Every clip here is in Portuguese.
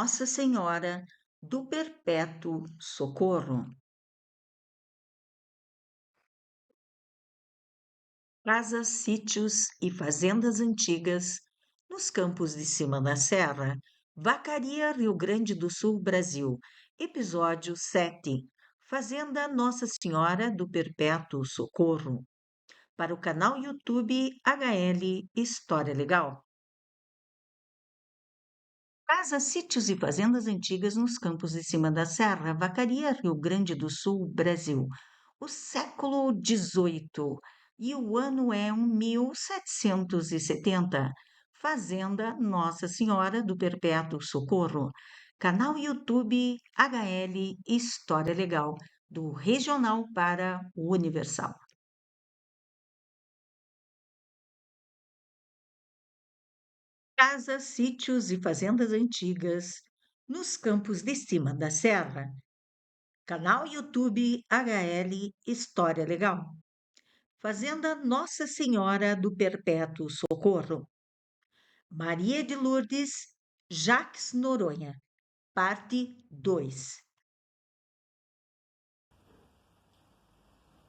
Nossa Senhora do Perpétuo Socorro. Casas, sítios e fazendas antigas nos campos de cima da serra. Vacaria, Rio Grande do Sul, Brasil. Episódio 7. Fazenda Nossa Senhora do Perpétuo Socorro. Para o canal YouTube HL História Legal. Casas, sítios e fazendas antigas nos campos de cima da serra. Vacaria, Rio Grande do Sul, Brasil. O século XVIII e o ano é 1770. Fazenda Nossa Senhora do Perpétuo Socorro. Canal YouTube HL História Legal, do regional para o universal. Casas, sítios e fazendas antigas nos campos de cima da serra. Canal YouTube HL História Legal. Fazenda Nossa Senhora do Perpétuo Socorro. Maria de Lourdes, Jacques Noronha. Parte 2.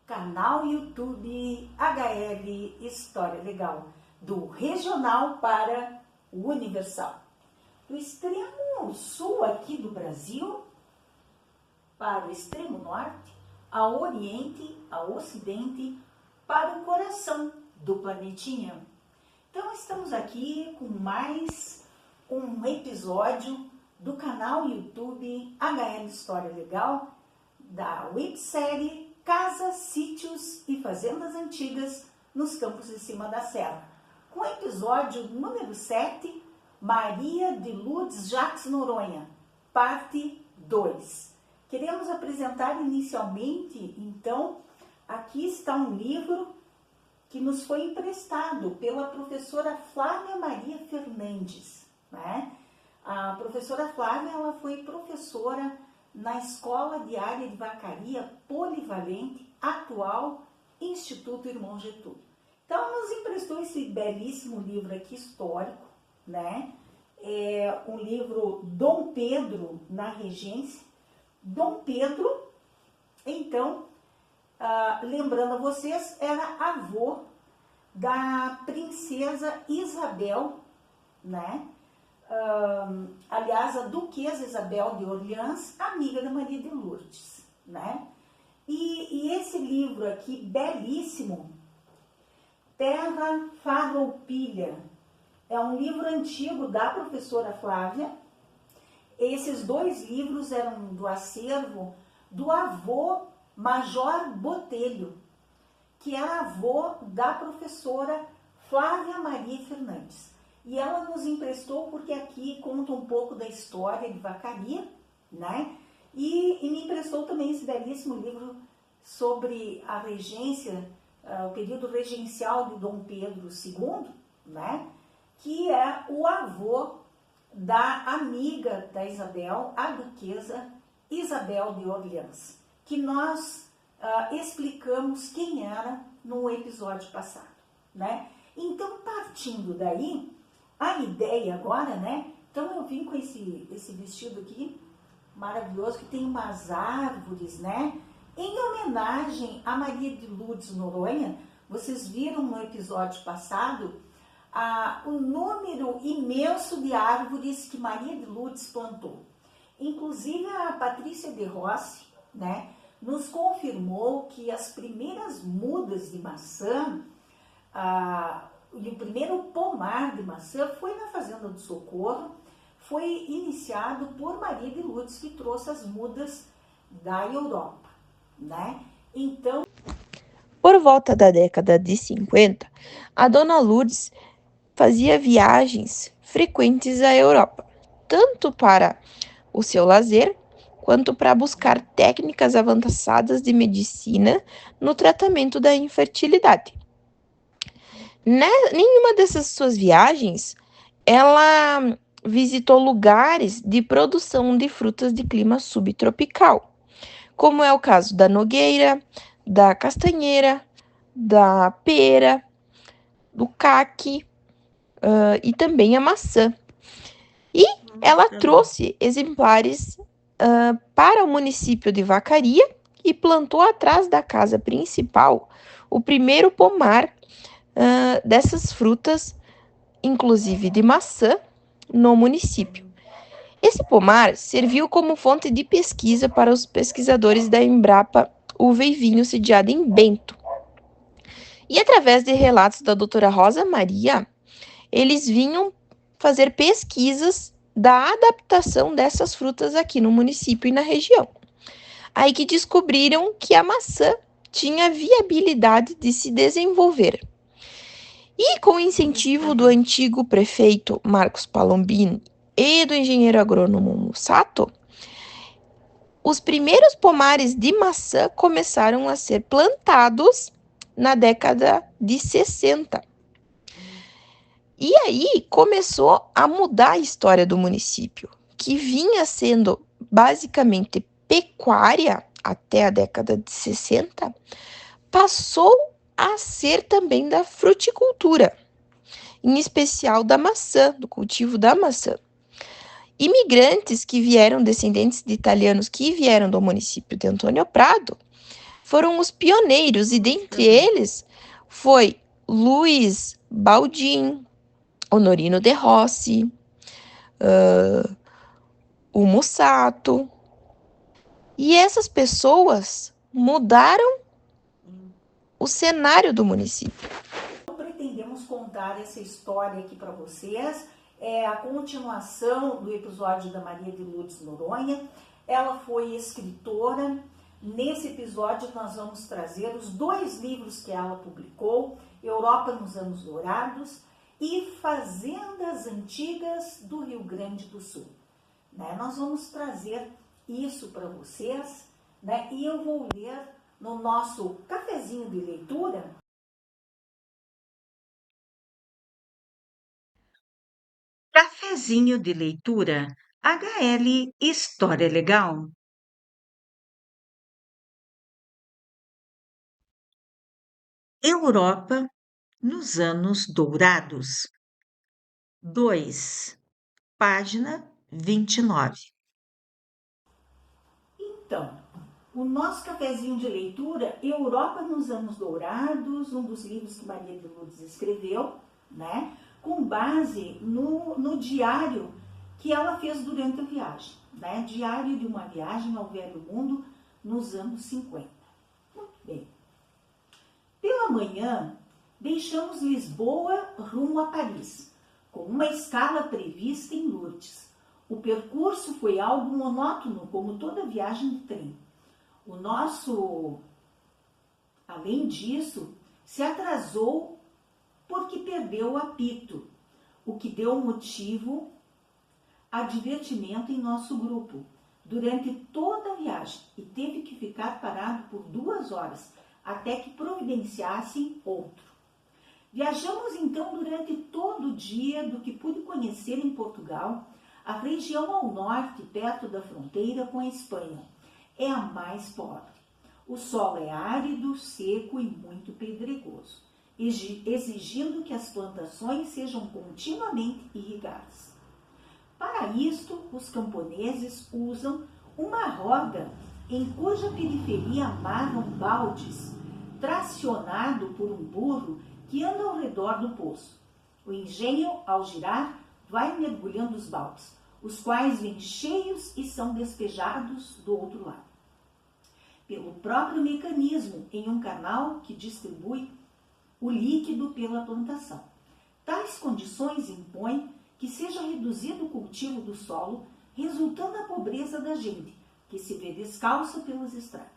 Canal YouTube HL História Legal. Do regional para o universal. Do extremo sul aqui do Brasil para o extremo norte, ao oriente, ao ocidente, para o coração do planetinha. Então, estamos aqui com mais um episódio do canal YouTube HL História Legal, da websérie Casas, Sítios e Fazendas Antigas nos Campos de Cima da Serra, com o episódio número 7, Maria de Lourdes Jacques Noronha, parte 2. Queremos apresentar inicialmente, então, aqui está um livro que nos foi emprestado pela professora Flávia Maria Fernandes, né? A professora Flávia, ela foi professora na Escola Diária de Vacaria Polivalente, atual Instituto Irmão Getúlio. Então, ela nos emprestou esse belíssimo livro aqui, histórico, né? É um livro Dom Pedro na Regência. Dom Pedro, então, lembrando a vocês, era avô da princesa Isabel, né? Aliás, a duquesa Isabel de Orleans, amiga da Maria de Lourdes, né? E esse livro aqui, belíssimo, Terra Farroupilha, é um livro antigo da professora Flávia. Esses dois livros eram do acervo do avô Major Botelho, que era avô da professora Flávia Maria Fernandes. E ela nos emprestou porque aqui conta um pouco da história de Vacaria, né? E me emprestou também esse belíssimo livro sobre a regência, o período regencial de Dom Pedro II, né? Que é o avô da amiga da Isabel, a duquesa Isabel de Orleans, que nós explicamos quem era no episódio passado, né? Então, partindo daí, a ideia agora, né? Então, eu vim com esse vestido aqui, maravilhoso, que tem umas árvores, né? Em homenagem a Maria de Lourdes Noronha. Vocês viram no episódio passado o número imenso de árvores que Maria de Lourdes plantou. Inclusive, a Patrícia de Rossi, né, nos confirmou que as primeiras mudas de maçã e o primeiro pomar de maçã foi na Fazenda do Socorro, foi iniciado por Maria de Lourdes, que trouxe as mudas da Europa, né? Então, por volta da década de 50, a Dona Lourdes fazia viagens frequentes à Europa, tanto para o seu lazer, quanto para buscar técnicas avançadas de medicina no tratamento da infertilidade. Nenhuma dessas suas viagens, ela visitou lugares de produção de frutas de clima subtropical, como é o caso da nogueira, da castanheira, da pera, do caqui, e também a maçã. E ela trouxe exemplares para o município de Vacaria e plantou atrás da casa principal o primeiro pomar dessas frutas, inclusive de maçã, no município. Esse pomar serviu como fonte de pesquisa para os pesquisadores da Embrapa Uva e Vinho, sediada em Bento. E através de relatos da doutora Rosa Maria, eles vinham fazer pesquisas da adaptação dessas frutas aqui no município e na região. Aí que descobriram que a maçã tinha viabilidade de se desenvolver. E com o incentivo do antigo prefeito Marcos Palombini e do engenheiro agrônomo Mussato, os primeiros pomares de maçã começaram a ser plantados na década de 60. E aí começou a mudar a história do município, que vinha sendo basicamente pecuária até a década de 60, passou a ser também da fruticultura, em especial da maçã, do cultivo da maçã. Imigrantes que vieram, descendentes de italianos que vieram do município de Antônio Prado, foram os pioneiros, e dentre eles foi Luiz Baldin, Honorino de Rossi, o Mussato. E essas pessoas mudaram o cenário do município. Pretendemos contar essa história aqui para vocês. É a continuação do episódio da Maria de Lourdes Noronha. Ela foi escritora. Nesse episódio nós vamos trazer os 2 livros que ela publicou, Europa nos Anos Dourados e Fazendas Antigas do Rio Grande do Sul. Nós vamos trazer isso para vocês, e eu vou ler no nosso cafezinho de leitura. Cafezinho de leitura, HL História Legal. Europa nos Anos Dourados. 2, página 29. Então, o nosso cafezinho de leitura, Europa nos Anos Dourados, um dos livros que Maria de Lourdes escreveu, com base no diário que ela fez durante a viagem, Diário de uma viagem ao Velho Mundo nos anos 50. Muito bem. Pela manhã, deixamos Lisboa rumo a Paris, com uma escala prevista em Lourdes. O percurso foi algo monótono, como toda viagem de trem. O nosso, além disso, se atrasou porque perdeu o apito, o que deu motivo a divertimento em nosso grupo durante toda a viagem e teve que ficar parado por 2 horas até que providenciassem outro. Viajamos então durante todo o dia do que pude conhecer em Portugal, a região ao norte, perto da fronteira com a Espanha. É a mais pobre. O solo é árido, seco e muito pedregoso, exigindo que as plantações sejam continuamente irrigadas. Para isto, os camponeses usam uma roda em cuja periferia amarram baldes, tracionado por um burro que anda ao redor do poço. O engenho, ao girar, vai mergulhando os baldes, os quais vêm cheios e são despejados do outro lado, pelo próprio mecanismo, em um canal que distribui o líquido pela plantação. Tais condições impõem que seja reduzido o cultivo do solo, resultando na pobreza da gente, que se vê descalça pelas estradas.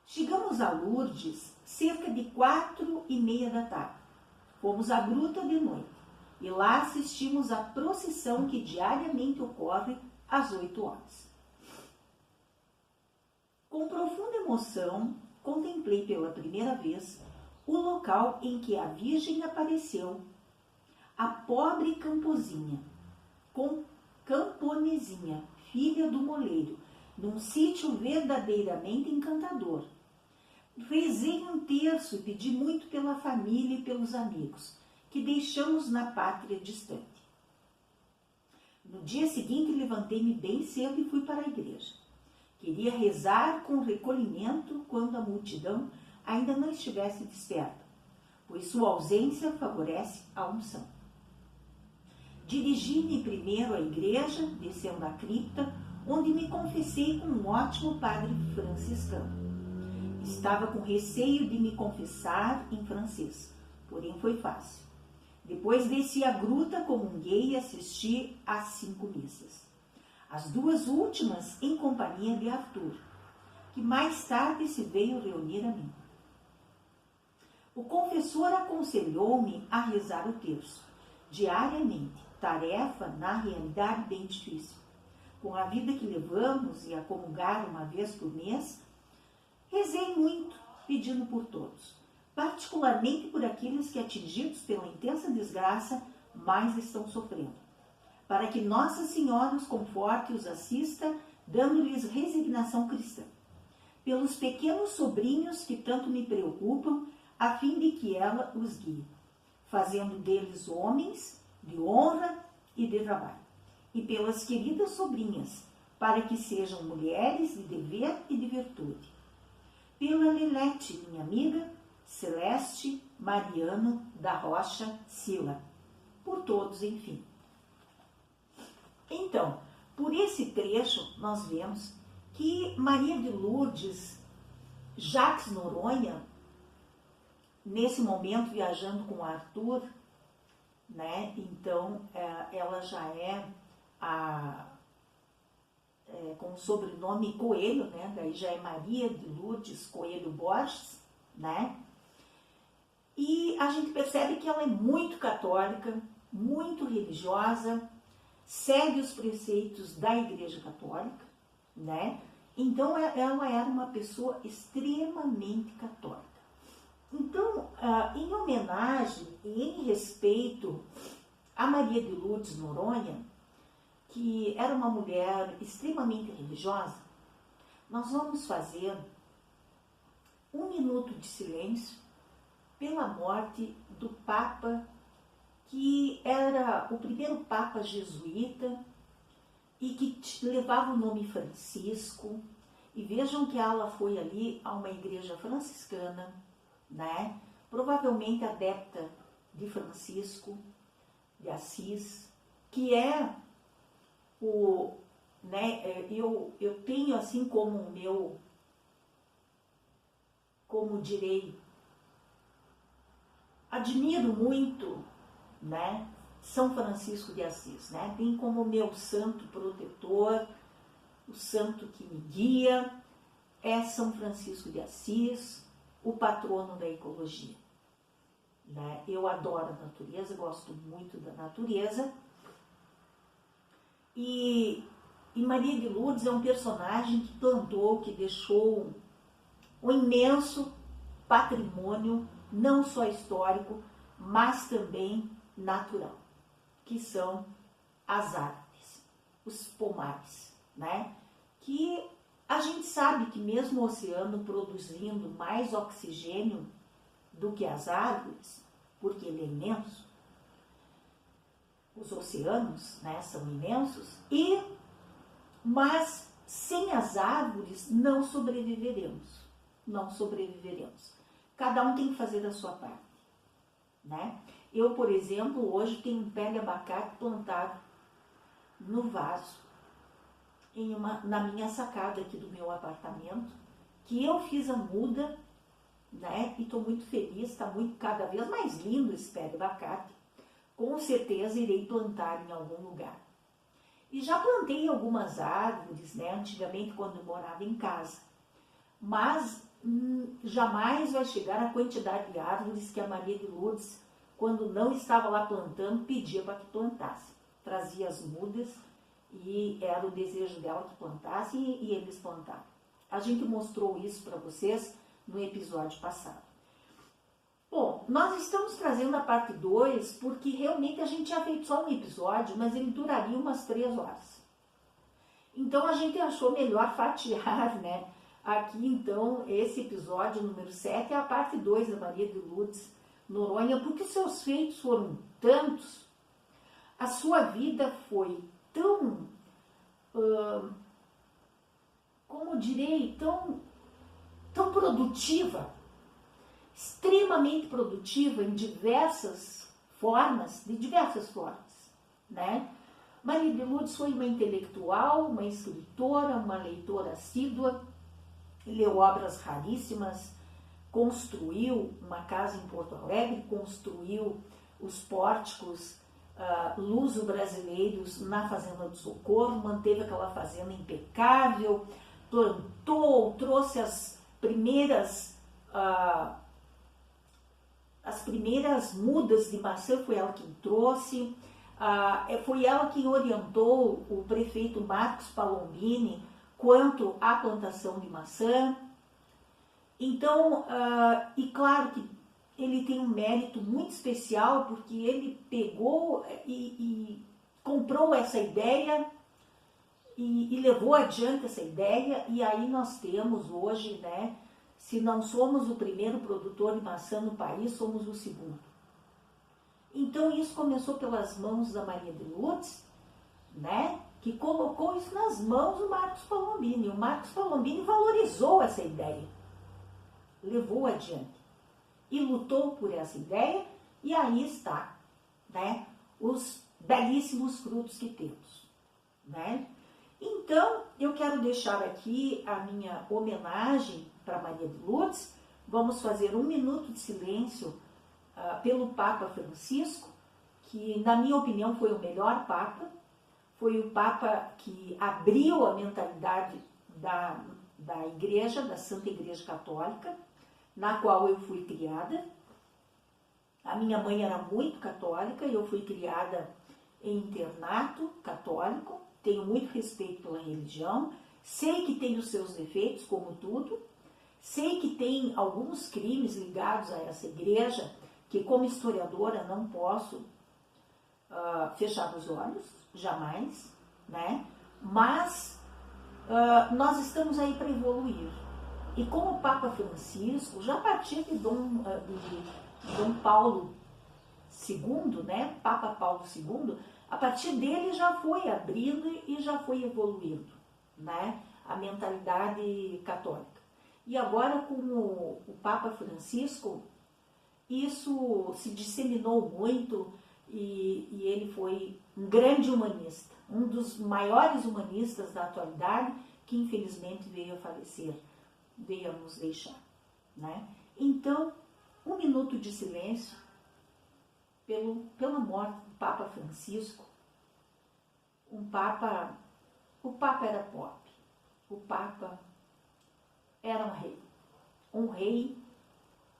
Chegamos a Lourdes cerca de 4:30 da tarde. Fomos à gruta de noite e lá assistimos à procissão que diariamente ocorre às 8 horas. Com profunda emoção, contemplei pela primeira vez o local em que a Virgem apareceu, a pobre camponesinha, filha do moleiro, num sítio verdadeiramente encantador. Rezei um terço e pedi muito pela família e pelos amigos, que deixamos na pátria distante. No dia seguinte, levantei-me bem cedo e fui para a igreja. Queria rezar com recolhimento quando a multidão ainda não estivesse desperta, pois sua ausência favorece a unção. Dirigi-me primeiro à igreja, descendo a cripta, onde me confessei com um ótimo padre franciscano. Estava com receio de me confessar em francês, porém foi fácil. Depois desci a gruta, comunguei e assisti às 5 missas. As 2 últimas em companhia de Arthur, que mais tarde se veio reunir a mim. O confessor aconselhou-me a rezar o terço, diariamente, tarefa, na realidade, bem difícil. Com a vida que levamos e a comungar uma vez por mês, rezei muito, pedindo por todos, particularmente por aqueles que, atingidos pela intensa desgraça, mais estão sofrendo, para que Nossa Senhora os conforte e os assista, dando-lhes resignação cristã. Pelos pequenos sobrinhos que tanto me preocupam, a fim de que ela os guie, fazendo deles homens de honra e de trabalho. E pelas queridas sobrinhas, para que sejam mulheres de dever e de virtude. Pela Lelete, minha amiga, Celeste, Mariano, da Rocha, Sila. Por todos, enfim. Então, por esse trecho, nós vemos que Maria de Lourdes, Jacques Noronha, nesse momento viajando com Arthur, né? Então, ela já com o sobrenome Coelho, né? Daí já é Maria de Lourdes Coelho Borges, né? E a gente percebe que ela é muito católica, muito religiosa, segue os preceitos da Igreja Católica, né? Então, ela era uma pessoa extremamente católica. Então, em homenagem e em respeito a Maria de Lourdes Noronha, que era uma mulher extremamente religiosa, nós vamos fazer um minuto de silêncio pela morte do Papa, que era o primeiro Papa jesuíta e que levava o nome Francisco. E vejam que ela foi ali a uma igreja franciscana, né? Provavelmente adepta de Francisco de Assis, que é eu tenho assim como o meu, como direi, admiro muito, né, São Francisco de Assis, né? Tem como meu santo protetor, o santo que me guia, é São Francisco de Assis, o patrono da ecologia. Né? Eu adoro a natureza, gosto muito da natureza. E Maria de Lourdes é um personagem que plantou, que deixou um imenso patrimônio, não só histórico, mas também natural, que são as árvores, os pomares, né? Que a gente sabe que mesmo o oceano produzindo mais oxigênio do que as árvores, porque ele é imenso, os oceanos, né, são imensos, mas sem as árvores não sobreviveremos, não sobreviveremos. Cada um tem que fazer a sua parte, né? Eu, por exemplo, hoje tenho um pé de abacate plantado no vaso, na minha sacada aqui do meu apartamento, que eu fiz a muda, né? E estou muito feliz, está cada vez mais lindo esse pé de abacate. Com certeza irei plantar em algum lugar. E já plantei algumas árvores, né? Antigamente quando eu morava em casa. Mas jamais vai chegar a quantidade de árvores que a Maria de Lourdes, quando não estava lá plantando, pedia para que plantasse. Trazia as mudas e era o desejo dela que plantasse e eles plantaram. A gente mostrou isso para vocês no episódio passado. Bom, nós estamos trazendo a parte 2 porque realmente a gente tinha feito só um episódio, mas ele duraria umas 3 horas. Então a gente achou melhor fatiar, né? Aqui então, esse episódio número 7 é a parte 2 da Maria de Lourdes Noronha, porque seus feitos foram tantos, a sua vida foi tão, como direi, tão produtiva, extremamente produtiva em diversas formas, né? Maria de Lourdes foi uma intelectual, uma escritora, uma leitora assídua, leu obras raríssimas, construiu uma casa em Porto Alegre, construiu os pórticos luso-brasileiros na Fazenda do Socorro, manteve aquela fazenda impecável, plantou, trouxe as primeiras mudas de maçã, foi ela quem trouxe, foi ela quem orientou o prefeito Marcos Palombini quanto à plantação de maçã. Então, e claro que ele tem um mérito muito especial, porque ele pegou e comprou essa ideia e levou adiante essa ideia, e aí nós temos hoje, né, se não somos o primeiro produtor de maçã no país, somos o segundo. Então isso começou pelas mãos da Maria de Lourdes, né, que colocou isso nas mãos do Marcos Palombini. O Marcos Palombini valorizou essa ideia, levou adiante e lutou por essa ideia, e aí está, né, os belíssimos frutos que temos, né? Então, eu quero deixar aqui a minha homenagem para Maria de Lourdes. Vamos fazer 1 minuto de silêncio pelo Papa Francisco, que, na minha opinião, foi o melhor Papa. Foi o Papa que abriu a mentalidade da Igreja, da Santa Igreja Católica, na qual eu fui criada. A minha mãe era muito católica e eu fui criada em internato católico. Tenho muito respeito pela religião, sei que tem os seus defeitos, como tudo, sei que tem alguns crimes ligados a essa igreja, que como historiadora não posso fechar os olhos, jamais, né? Mas nós estamos aí para evoluir. E como o Papa Francisco, já a partir de Dom Paulo II, né? Papa Paulo II, a partir dele já foi abrindo e já foi evoluindo, né, a mentalidade católica. E agora com o Papa Francisco, isso se disseminou muito e ele foi um grande humanista, um dos maiores humanistas da atualidade, que infelizmente veio a falecer, veio a nos deixar, né? Então, 1 minuto de silêncio pela morte do Papa Francisco. O Papa era pobre, o Papa era um rei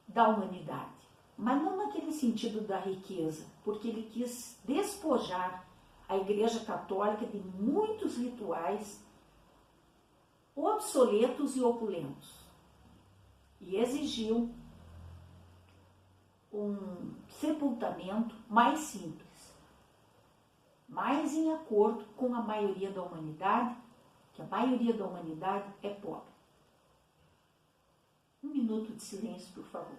da humanidade, mas não naquele sentido da riqueza, porque ele quis despojar a Igreja Católica de muitos rituais obsoletos e opulentos, e exigiu um sepultamento mais simples, mais em acordo com a maioria da humanidade, que a maioria da humanidade é pobre. 1 minuto de silêncio, por favor.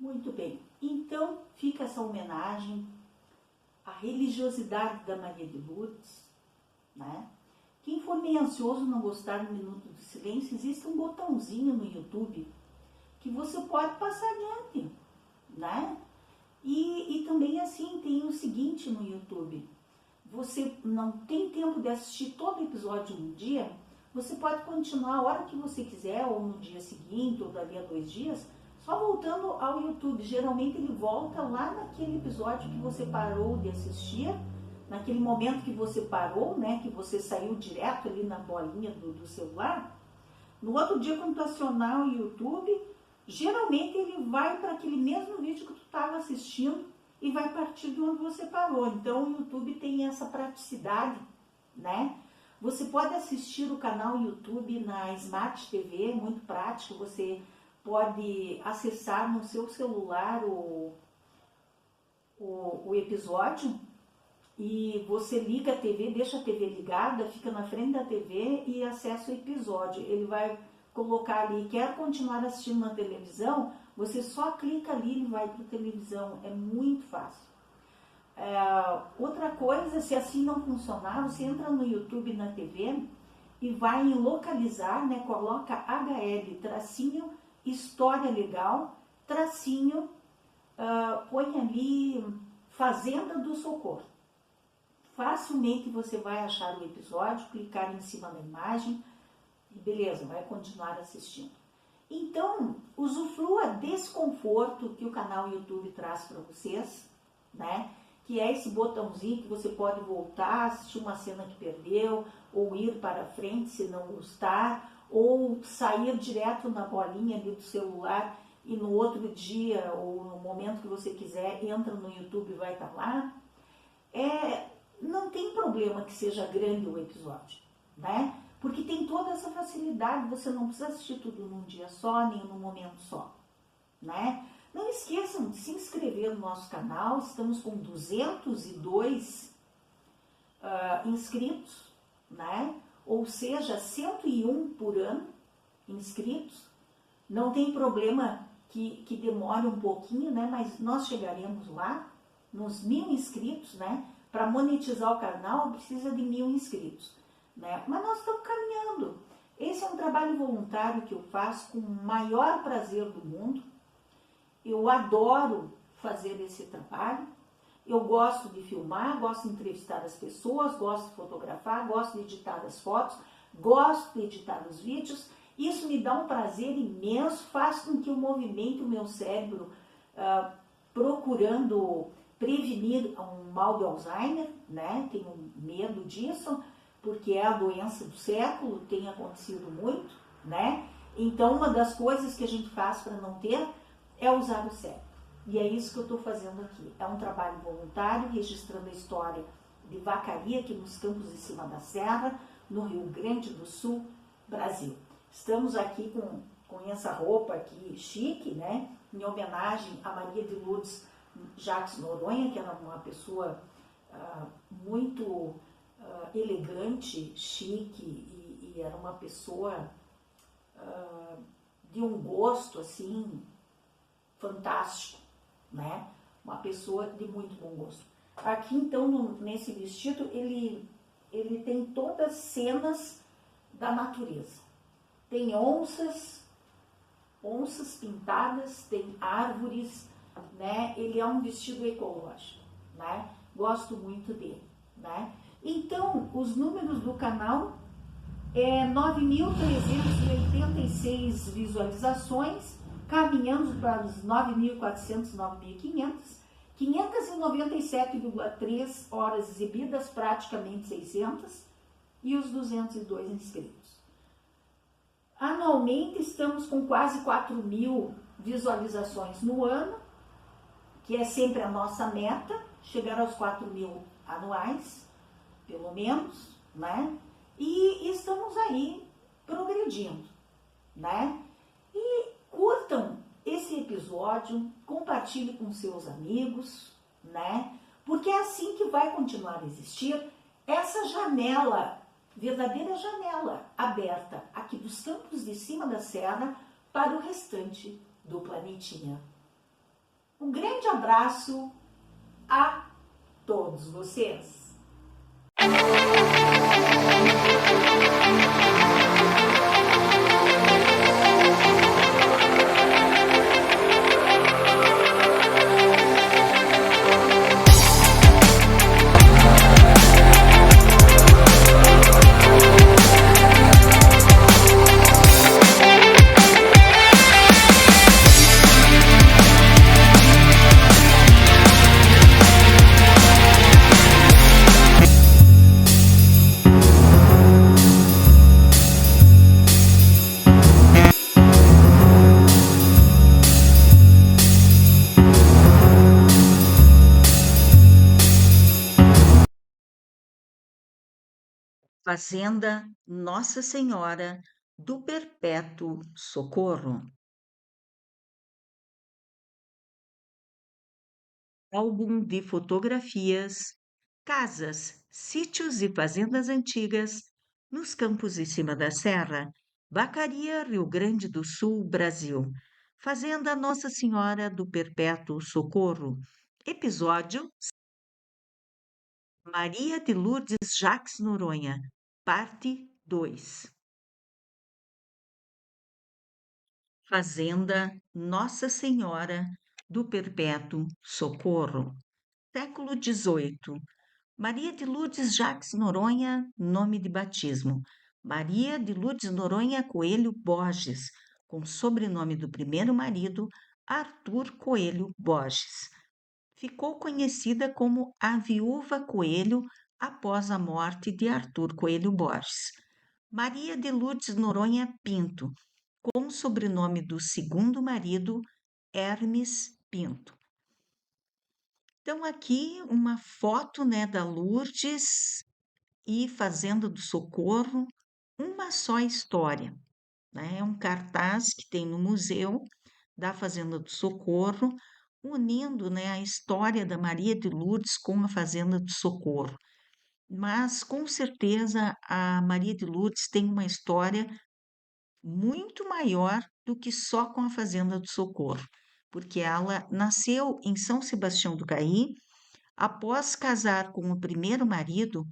Muito bem. Então, fica essa homenagem à religiosidade da Maria de Lourdes, né? Quem for meio ansioso, não gostar do Minuto do Silêncio, existe um botãozinho no YouTube que você pode passar adiante, né? E também assim tem o seguinte no YouTube: você não tem tempo de assistir todo o episódio no dia, você pode continuar a hora que você quiser, ou no dia seguinte, ou dali a 2 dias, só voltando ao YouTube. Geralmente ele volta lá naquele episódio que você parou de assistir, naquele momento que você parou, né, que você saiu direto ali na bolinha do celular. No outro dia, quando tu acionar o YouTube, geralmente ele vai para aquele mesmo vídeo que tu estava assistindo e vai partir de onde você parou. Então o YouTube tem essa praticidade, né? Você pode assistir o canal YouTube na Smart TV, muito prático. Você pode acessar no seu celular o episódio e você liga a TV, deixa a TV ligada, fica na frente da TV e acessa o episódio. Ele vai colocar ali, quer continuar assistindo na televisão, você só clica ali e vai para a televisão. É muito fácil. Outra coisa, se assim não funcionar, você entra no YouTube, na TV e vai em localizar, né, coloca HL, tracinho, história legal, tracinho, põe ali Fazenda do Socorro. Facilmente você vai achar o episódio, clicar em cima da imagem e beleza, vai continuar assistindo. Então, usufrua desse conforto que o canal YouTube traz para vocês, né? Que é esse botãozinho que você pode voltar, assistir uma cena que perdeu, ou ir para frente se não gostar, ou sair direto na bolinha ali do celular e no outro dia, ou no momento que você quiser, entra no YouTube e vai estar lá. Não tem problema que seja grande o episódio, né? Porque tem toda essa facilidade, você não precisa assistir tudo num dia só, nem num momento só, né? Não esqueçam de se inscrever no nosso canal, estamos com 202 inscritos, né? Ou seja, 101 por ano inscritos. Não tem problema que demore um pouquinho, né? Mas nós chegaremos lá, nos 1000 inscritos, né? Para monetizar o canal precisa de 1000 inscritos, né? Mas nós estamos caminhando. Esse é um trabalho voluntário que eu faço com o maior prazer do mundo. Eu adoro fazer esse trabalho. Eu gosto de filmar, gosto de entrevistar as pessoas, gosto de fotografar, gosto de editar as fotos, gosto de editar os vídeos. Isso me dá um prazer imenso, faz com que eu movimente o meu cérebro procurando prevenir um mal de Alzheimer, né? Tenho medo disso, porque é a doença do século, tem acontecido muito, né? Então, uma das coisas que a gente faz para não ter é usar o cérebro. E é isso que eu estou fazendo aqui. É um trabalho voluntário, registrando a história de Vacaria, aqui nos Campos de Cima da Serra, no Rio Grande do Sul, Brasil. Estamos aqui com essa roupa aqui chique, né? Em homenagem a Maria de Lourdes Jacques Noronha, que era uma pessoa muito elegante, chique, e era uma pessoa de um gosto, assim, fantástico, né? Uma pessoa de muito bom gosto. Aqui, então, nesse vestido, ele tem todas as cenas da natureza. Tem onças pintadas, tem árvores, né? Ele é um vestido ecológico, né? Gosto muito dele, né? Então, os números do canal é 9.386 visualizações, caminhando para os 9.400, 9.500, 597,3 horas exibidas, praticamente 600, e os 202 inscritos. Anualmente estamos com quase 4.000 visualizações no ano, que é sempre a nossa meta, chegar aos 4.000 anuais, pelo menos, né? E estamos aí progredindo, né? E curtam esse episódio, compartilhe com seus amigos, né? Porque é assim que vai continuar a existir essa janela, verdadeira janela aberta aqui dos Campos de Cima da Serra para o restante do planetinha. Um grande abraço a todos vocês. Fazenda Nossa Senhora do Perpétuo Socorro. Álbum de fotografias, casas, sítios e fazendas antigas nos campos de cima da serra, Vacaria, Rio Grande do Sul, Brasil. Fazenda Nossa Senhora do Perpétuo Socorro. Episódio Maria de Lourdes Jacques Noronha, parte 2. Fazenda Nossa Senhora do Perpétuo Socorro. Século XVIII. Maria de Lourdes Jacques Noronha, nome de batismo. Maria de Lourdes Noronha Coelho Borges, com sobrenome do primeiro marido, Arthur Coelho Borges. Ficou conhecida como a Viúva Coelho após a morte de Arthur Coelho Borges. Maria de Lourdes Noronha Pinto, com o sobrenome do segundo marido, Hermes Pinto. Então, aqui uma foto, né, da Lourdes e Fazenda do Socorro, uma só história, né? É um cartaz que tem no museu da Fazenda do Socorro, unindo, né, a história da Maria de Lourdes com a Fazenda do Socorro. Mas, com certeza, a Maria de Lourdes tem uma história muito maior do que só com a Fazenda do Socorro, porque ela nasceu em São Sebastião do Caí. Após casar com o primeiro marido,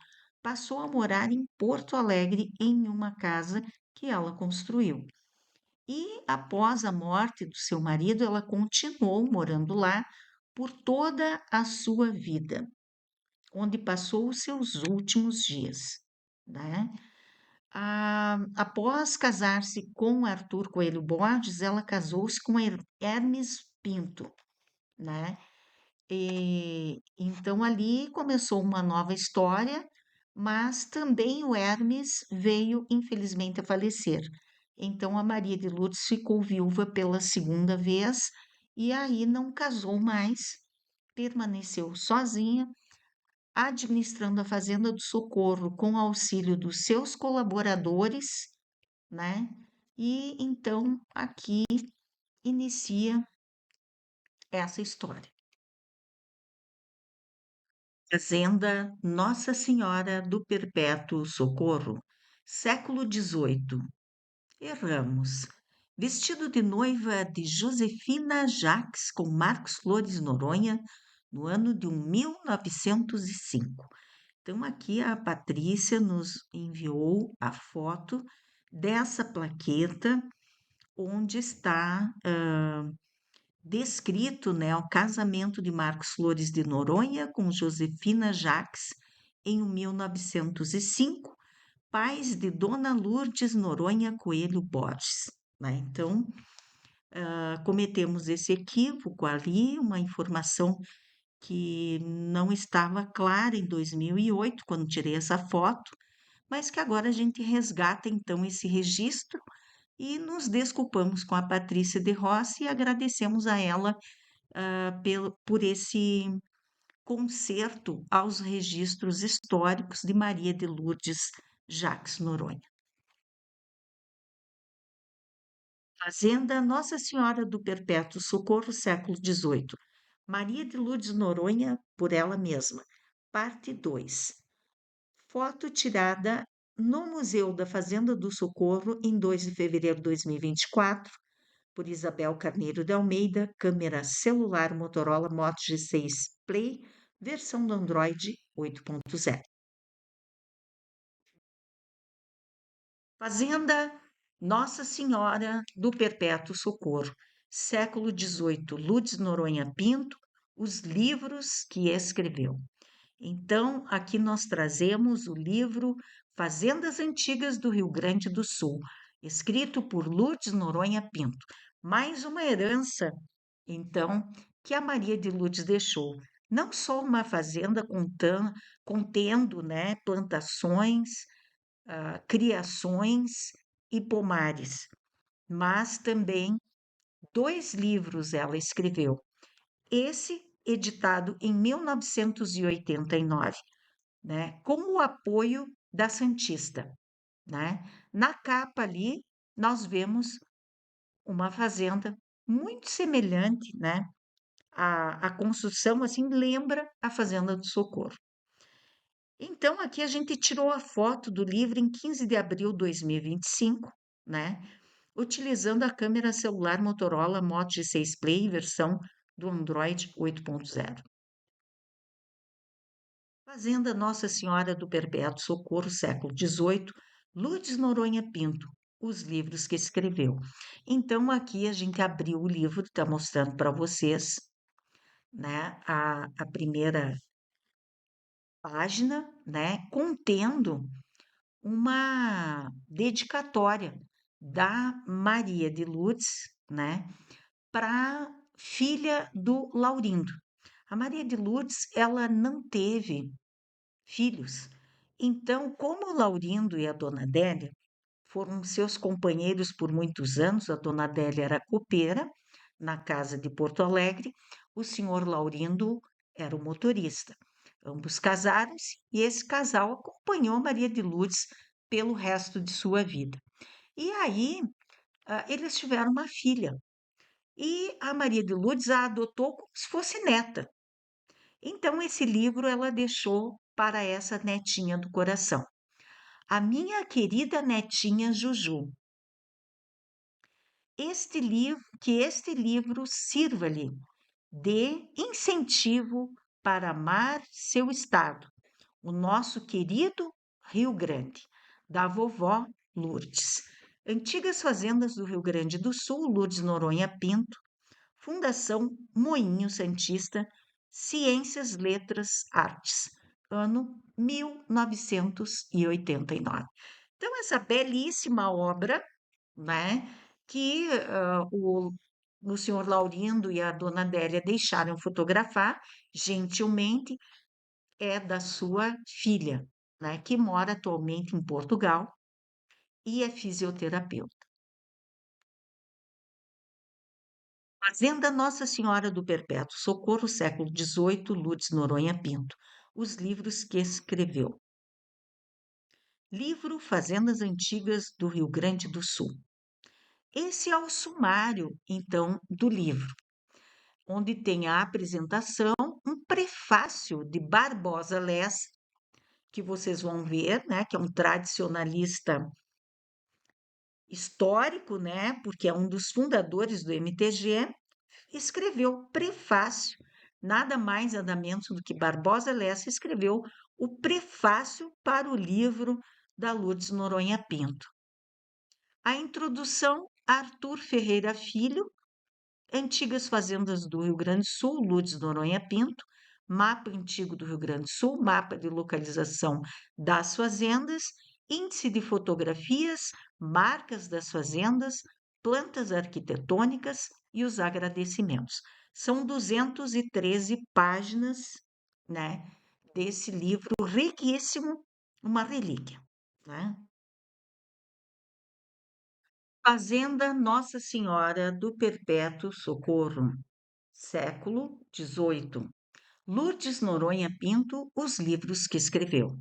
passou a morar em Porto Alegre em uma casa que ela construiu. E após a morte do seu marido, ela continuou morando lá por toda a sua vida, onde passou os seus últimos dias, né? Após casar-se com Arthur Coelho Borges, ela casou-se com Hermes Pinto, né? E então ali começou uma nova história, mas também o Hermes veio infelizmente a falecer. Então a Maria de Lourdes ficou viúva pela segunda vez e aí não casou mais, permaneceu sozinha, administrando a Fazenda do Socorro com auxílio dos seus colaboradores, né? E então aqui inicia essa história. Fazenda Nossa Senhora do Perpétuo Socorro, século XVIII. Erramos. Vestido de noiva de Josefina Jacques com Marcos Flores Noronha, no ano de 1905. Então, aqui a Patrícia nos enviou a foto dessa plaqueta onde está descrito, né, o casamento de Marcos Flores de Noronha com Josefina Jacques em 1905, pais de Dona Lourdes Noronha Coelho Borges, né? Então, cometemos esse equívoco ali, uma informação que não estava clara em 2008, quando tirei essa foto, mas que agora a gente resgata então esse registro e nos desculpamos com a Patrícia de Rossi e agradecemos a ela por esse conserto aos registros históricos de Maria de Lourdes Jacques Noronha. Fazenda Nossa Senhora do Perpétuo Socorro, século XVIII. Maria de Lourdes Noronha, por ela mesma. Parte 2. Foto tirada no Museu da Fazenda do Socorro em 2 de fevereiro de 2024, por Isabel Carneiro de Almeida, câmera celular Motorola Moto G6 Play, versão do Android 8.0. Fazenda Nossa Senhora do Perpétuo Socorro, século XVIII, Lourdes Noronha Pinto, os livros que escreveu. Então, aqui nós trazemos o livro Fazendas Antigas do Rio Grande do Sul, escrito por Lourdes Noronha Pinto. Mais uma herança, então, que a Maria de Lourdes deixou. Não só uma fazenda contendo, né, plantações, criações e pomares, mas também 2 livros ela escreveu. Esse editado em 1989, né, com o apoio da Santista, né? Na capa ali nós vemos uma fazenda muito semelhante, né? A construção assim lembra a Fazenda do Socorro. Então aqui a gente tirou a foto do livro em 15 de abril de 2025, né? Utilizando a câmera celular Motorola Moto G6 Play versão do Android 8.0. Fazenda Nossa Senhora do Perpétuo Socorro, século XVIII, Lourdes Noronha Pinto, os livros que escreveu. Então, aqui a gente abriu o livro, está mostrando para vocês, né, a primeira página, né, contendo uma dedicatória da Maria de Lourdes, né, para filha do Laurindo. A Maria de Lourdes, ela não teve filhos. Então, como o Laurindo e a Dona Adélia foram seus companheiros por muitos anos, a Dona Adélia era copeira na casa de Porto Alegre, o senhor Laurindo era o motorista. Ambos casaram-se e esse casal acompanhou Maria de Lourdes pelo resto de sua vida. E aí, eles tiveram uma filha e a Maria de Lourdes a adotou como se fosse neta. Então, esse livro ela deixou para essa netinha do coração. A minha querida netinha Juju. Este livro sirva-lhe de incentivo para amar seu estado, o nosso querido Rio Grande, da vovó Lourdes. Antigas Fazendas do Rio Grande do Sul, Lourdes Noronha Pinto, Fundação Moinho Santista, Ciências, Letras, Artes, ano 1989. Então, essa belíssima obra, né, que o senhor Laurindo e a dona Adélia deixaram fotografar, gentilmente, é da sua filha, né, que mora atualmente em Portugal e é fisioterapeuta. Fazenda Nossa Senhora do Perpétuo Socorro, século XVIII, Lourdes Noronha Pinto. Os livros que escreveu. Livro Fazendas Antigas do Rio Grande do Sul. Esse é o sumário, então, do livro, onde tem a apresentação, um prefácio de Barbosa Lessa, que vocês vão ver, né, que é um tradicionalista histórico, né, porque é um dos fundadores do MTG, escreveu prefácio, nada mais nada menos do que Barbosa Lessa escreveu o prefácio para o livro da Lourdes Noronha Pinto. A introdução, Arthur Ferreira Filho, Antigas Fazendas do Rio Grande do Sul, Lourdes Noronha Pinto, Mapa Antigo do Rio Grande do Sul, Mapa de Localização das Fazendas, Índice de Fotografias, Marcas das Fazendas, Plantas Arquitetônicas e os Agradecimentos. São 213 páginas, né, desse livro riquíssimo, uma relíquia, né? Fazenda Nossa Senhora do Perpétuo Socorro, século XVIII. Lourdes Noronha Pinto, os livros que escreveu.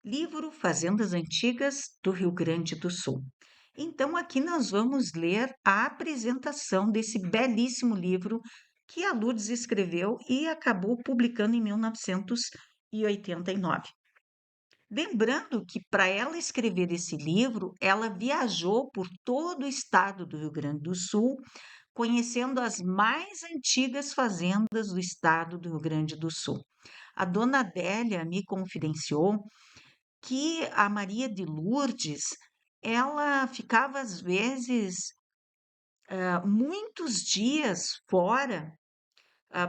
Livro Fazendas Antigas do Rio Grande do Sul. Então, aqui nós vamos ler a apresentação desse belíssimo livro que a Lourdes escreveu e acabou publicando em 1989. Lembrando que para ela escrever esse livro, ela viajou por todo o estado do Rio Grande do Sul, conhecendo as mais antigas fazendas do estado do Rio Grande do Sul. A dona Adélia me confidenciou que a Maria de Lourdes, ela ficava às vezes muitos dias fora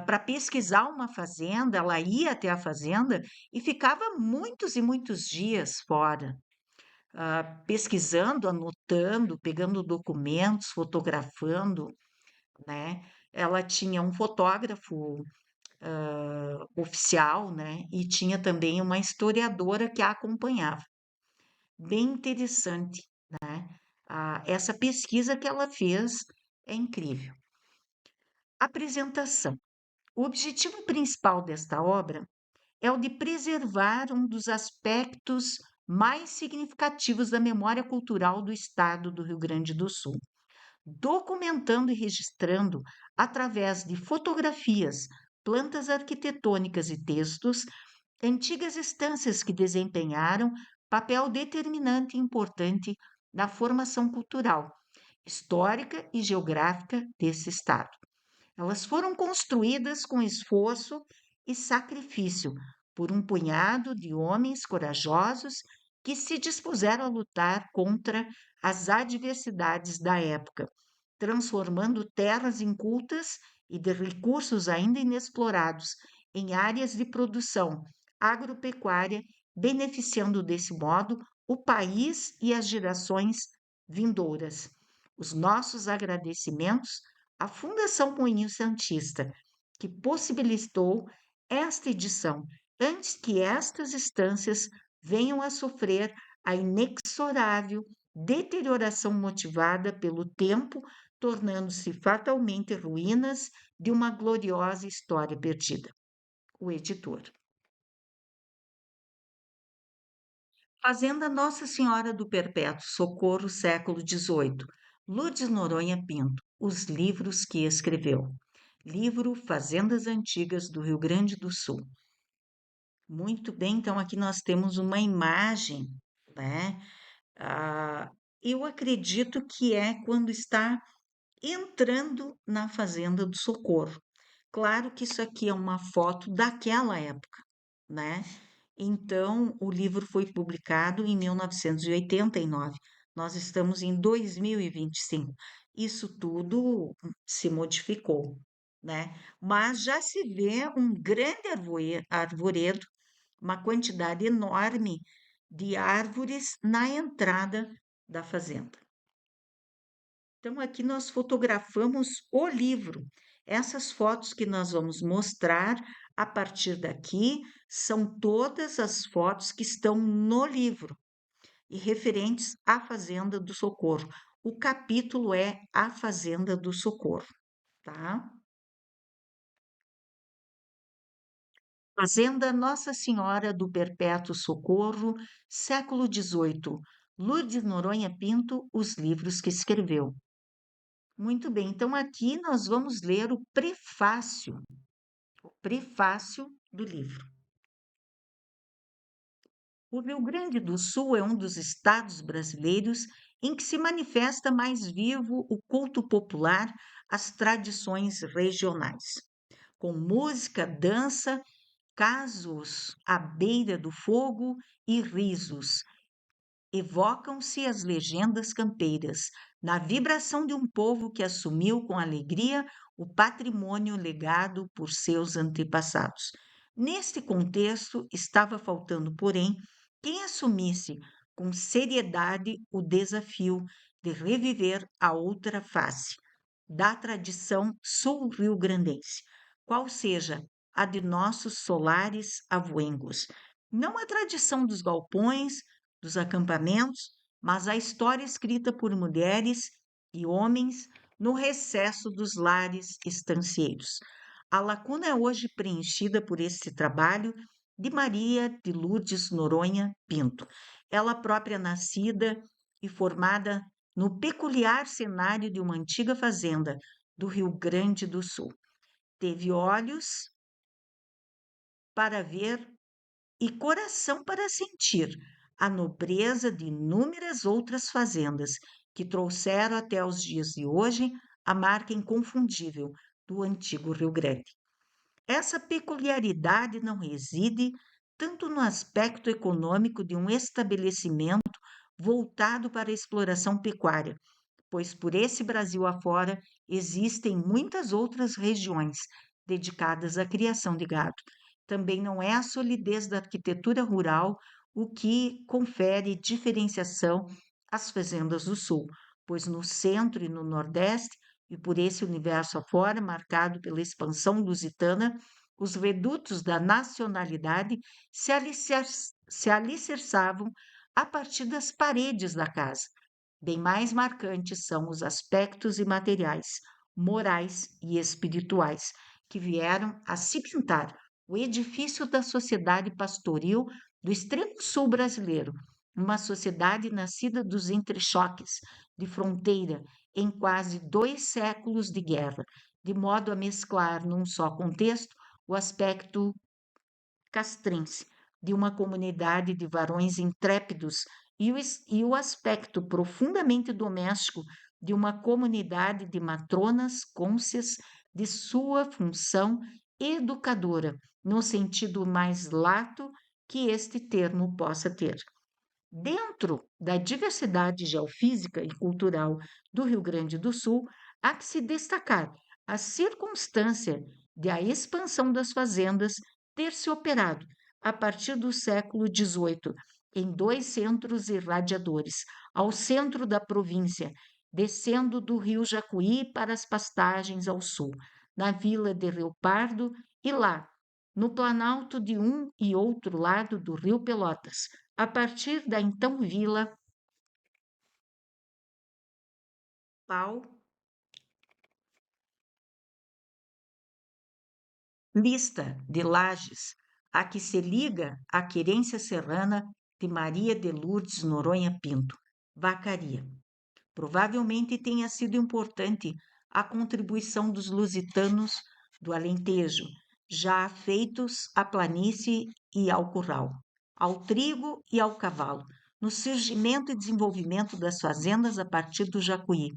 para pesquisar uma fazenda, ela ia até a fazenda e ficava muitos e muitos dias fora, pesquisando, anotando, pegando documentos, fotografando, né? Ela tinha um fotógrafo oficial, né? E tinha também uma historiadora que a acompanhava. Bem interessante, né? Essa pesquisa que ela fez é incrível. Apresentação. O objetivo principal desta obra é o de preservar um dos aspectos mais significativos da memória cultural do estado do Rio Grande do Sul, documentando e registrando, através de fotografias, plantas arquitetônicas e textos, antigas estâncias que desempenharam papel determinante e importante na formação cultural, histórica e geográfica desse estado. Elas foram construídas com esforço e sacrifício por um punhado de homens corajosos que se dispuseram a lutar contra as adversidades da época, transformando terras incultas e de recursos ainda inexplorados em áreas de produção agropecuária, beneficiando desse modo o país e as gerações vindouras. Os nossos agradecimentos à Fundação Moinho Santista, que possibilitou esta edição, antes que estas instâncias venham a sofrer a inexorável deterioração motivada pelo tempo, tornando-se fatalmente ruínas de uma gloriosa história perdida. O editor. Fazenda Nossa Senhora do Perpétuo Socorro, século XVIII. Lourdes Noronha Pinto. Os livros que escreveu. Livro Fazendas Antigas do Rio Grande do Sul. Muito bem, então aqui nós temos uma imagem, né? Eu acredito que é quando está entrando na Fazenda do Socorro. Claro que isso aqui é uma foto daquela época, né? Então, o livro foi publicado em 1989. Nós estamos em 2025. Isso tudo se modificou, né? Mas já se vê um grande arvoredo, uma quantidade enorme de árvores na entrada da fazenda. Então, aqui nós fotografamos o livro. Essas fotos que nós vamos mostrar a partir daqui são todas as fotos que estão no livro e referentes à Fazenda do Socorro. O capítulo é A Fazenda do Socorro, tá? Fazenda Nossa Senhora do Perpétuo Socorro, século XVIII. Lourdes Noronha Pinto, os livros que escreveu. Muito bem, então aqui nós vamos ler o prefácio do livro. O Rio Grande do Sul é um dos estados brasileiros em que se manifesta mais vivo o culto popular às tradições regionais, com música, dança, casos à beira do fogo e risos. Evocam-se as legendas campeiras, na vibração de um povo que assumiu com alegria o patrimônio legado por seus antepassados. Neste contexto, estava faltando, porém, quem assumisse com seriedade o desafio de reviver a outra face da tradição sul-rio-grandense, qual seja a de nossos solares avoengos. Não a tradição dos galpões, dos acampamentos, mas a história escrita por mulheres e homens no recesso dos lares estancieiros. A lacuna é hoje preenchida por esse trabalho de Maria de Lourdes Noronha Pinto, ela própria nascida e formada no peculiar cenário de uma antiga fazenda do Rio Grande do Sul. Teve olhos para ver e coração para sentir a nobreza de inúmeras outras fazendas que trouxeram até os dias de hoje a marca inconfundível do antigo Rio Grande. Essa peculiaridade não reside tanto no aspecto econômico de um estabelecimento voltado para a exploração pecuária, pois por esse Brasil afora existem muitas outras regiões dedicadas à criação de gado. Também não é a solidez da arquitetura rural o que confere diferenciação às fazendas do sul, pois no centro e no nordeste, e por esse universo afora, marcado pela expansão lusitana, os redutos da nacionalidade se alicerçavam a partir das paredes da casa. Bem mais marcantes são os aspectos imateriais, morais e espirituais, que vieram a cimentar o edifício da sociedade pastoril do extremo sul brasileiro, uma sociedade nascida dos entrechoques de fronteira em quase 2 séculos de guerra, de modo a mesclar num só contexto o aspecto castrense de uma comunidade de varões intrépidos e o aspecto profundamente doméstico de uma comunidade de matronas cônscias de sua função educadora, no sentido mais lato que este termo possa ter. Dentro da diversidade geofísica e cultural do Rio Grande do Sul, há que se destacar a circunstância de a expansão das fazendas ter se operado a partir do século XVIII em 2 centros irradiadores, ao centro da província, descendo do rio Jacuí para as pastagens ao sul, na vila de Rio Pardo e lá, no planalto de um e outro lado do rio Pelotas, a partir da então vila Paulista de Lages, a que se liga a querência serrana de Maria de Lourdes Noronha Pinto, Vacaria. Provavelmente tenha sido importante a contribuição dos lusitanos do Alentejo, já afeitos à planície e ao curral, ao trigo e ao cavalo, no surgimento e desenvolvimento das fazendas a partir do Jacuí,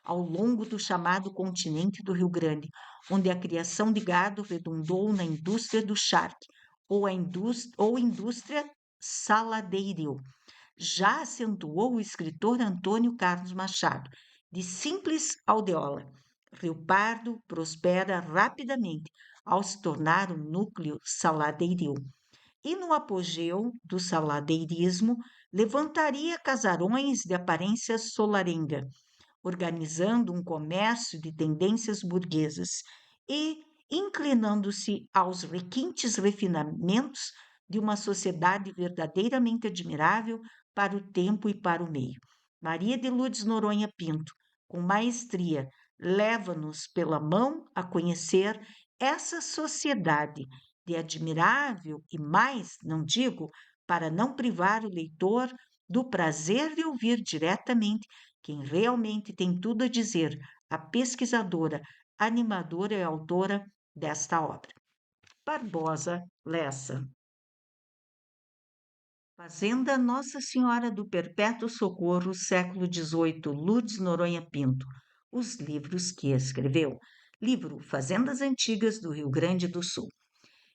ao longo do chamado continente do Rio Grande, onde a criação de gado redundou na indústria do charque ou indústria saladeiril. Já acentuou o escritor Antônio Carlos Machado, de simples aldeola. Rio Pardo prospera rapidamente ao se tornar um núcleo saladeiril. E no apogeu do saladeirismo, levantaria casarões de aparência solarenga, organizando um comércio de tendências burguesas e inclinando-se aos requintes refinamentos de uma sociedade verdadeiramente admirável para o tempo e para o meio. Maria de Lourdes Noronha Pinto, com maestria, leva-nos pela mão a conhecer essa sociedade de admirável e mais, não digo, para não privar o leitor do prazer de ouvir diretamente quem realmente tem tudo a dizer, a pesquisadora, animadora e autora desta obra. Barbosa Lessa. Fazenda Nossa Senhora do Perpétuo Socorro, século XVIII, Lourdes Noronha Pinto. Os livros que escreveu. Livro Fazendas Antigas do Rio Grande do Sul.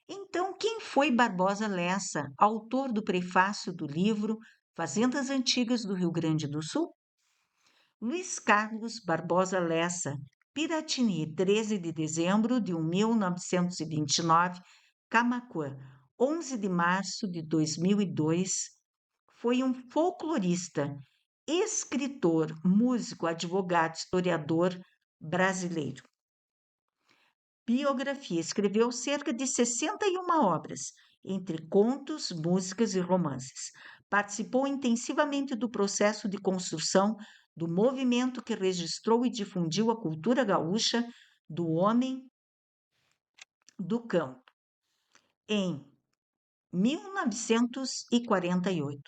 Então, quem foi Barbosa Lessa, autor do prefácio do livro Fazendas Antigas do Rio Grande do Sul? Luiz Carlos Barbosa Lessa, Piratini, 13 de dezembro de 1929, Camaquã, 11 de março de 2002, foi um folclorista, escritor, músico, advogado, historiador brasileiro. Biografia: escreveu cerca de 61 obras, entre contos, músicas e romances. Participou intensivamente do processo de construção do movimento que registrou e difundiu a cultura gaúcha do homem do campo. Em 1948,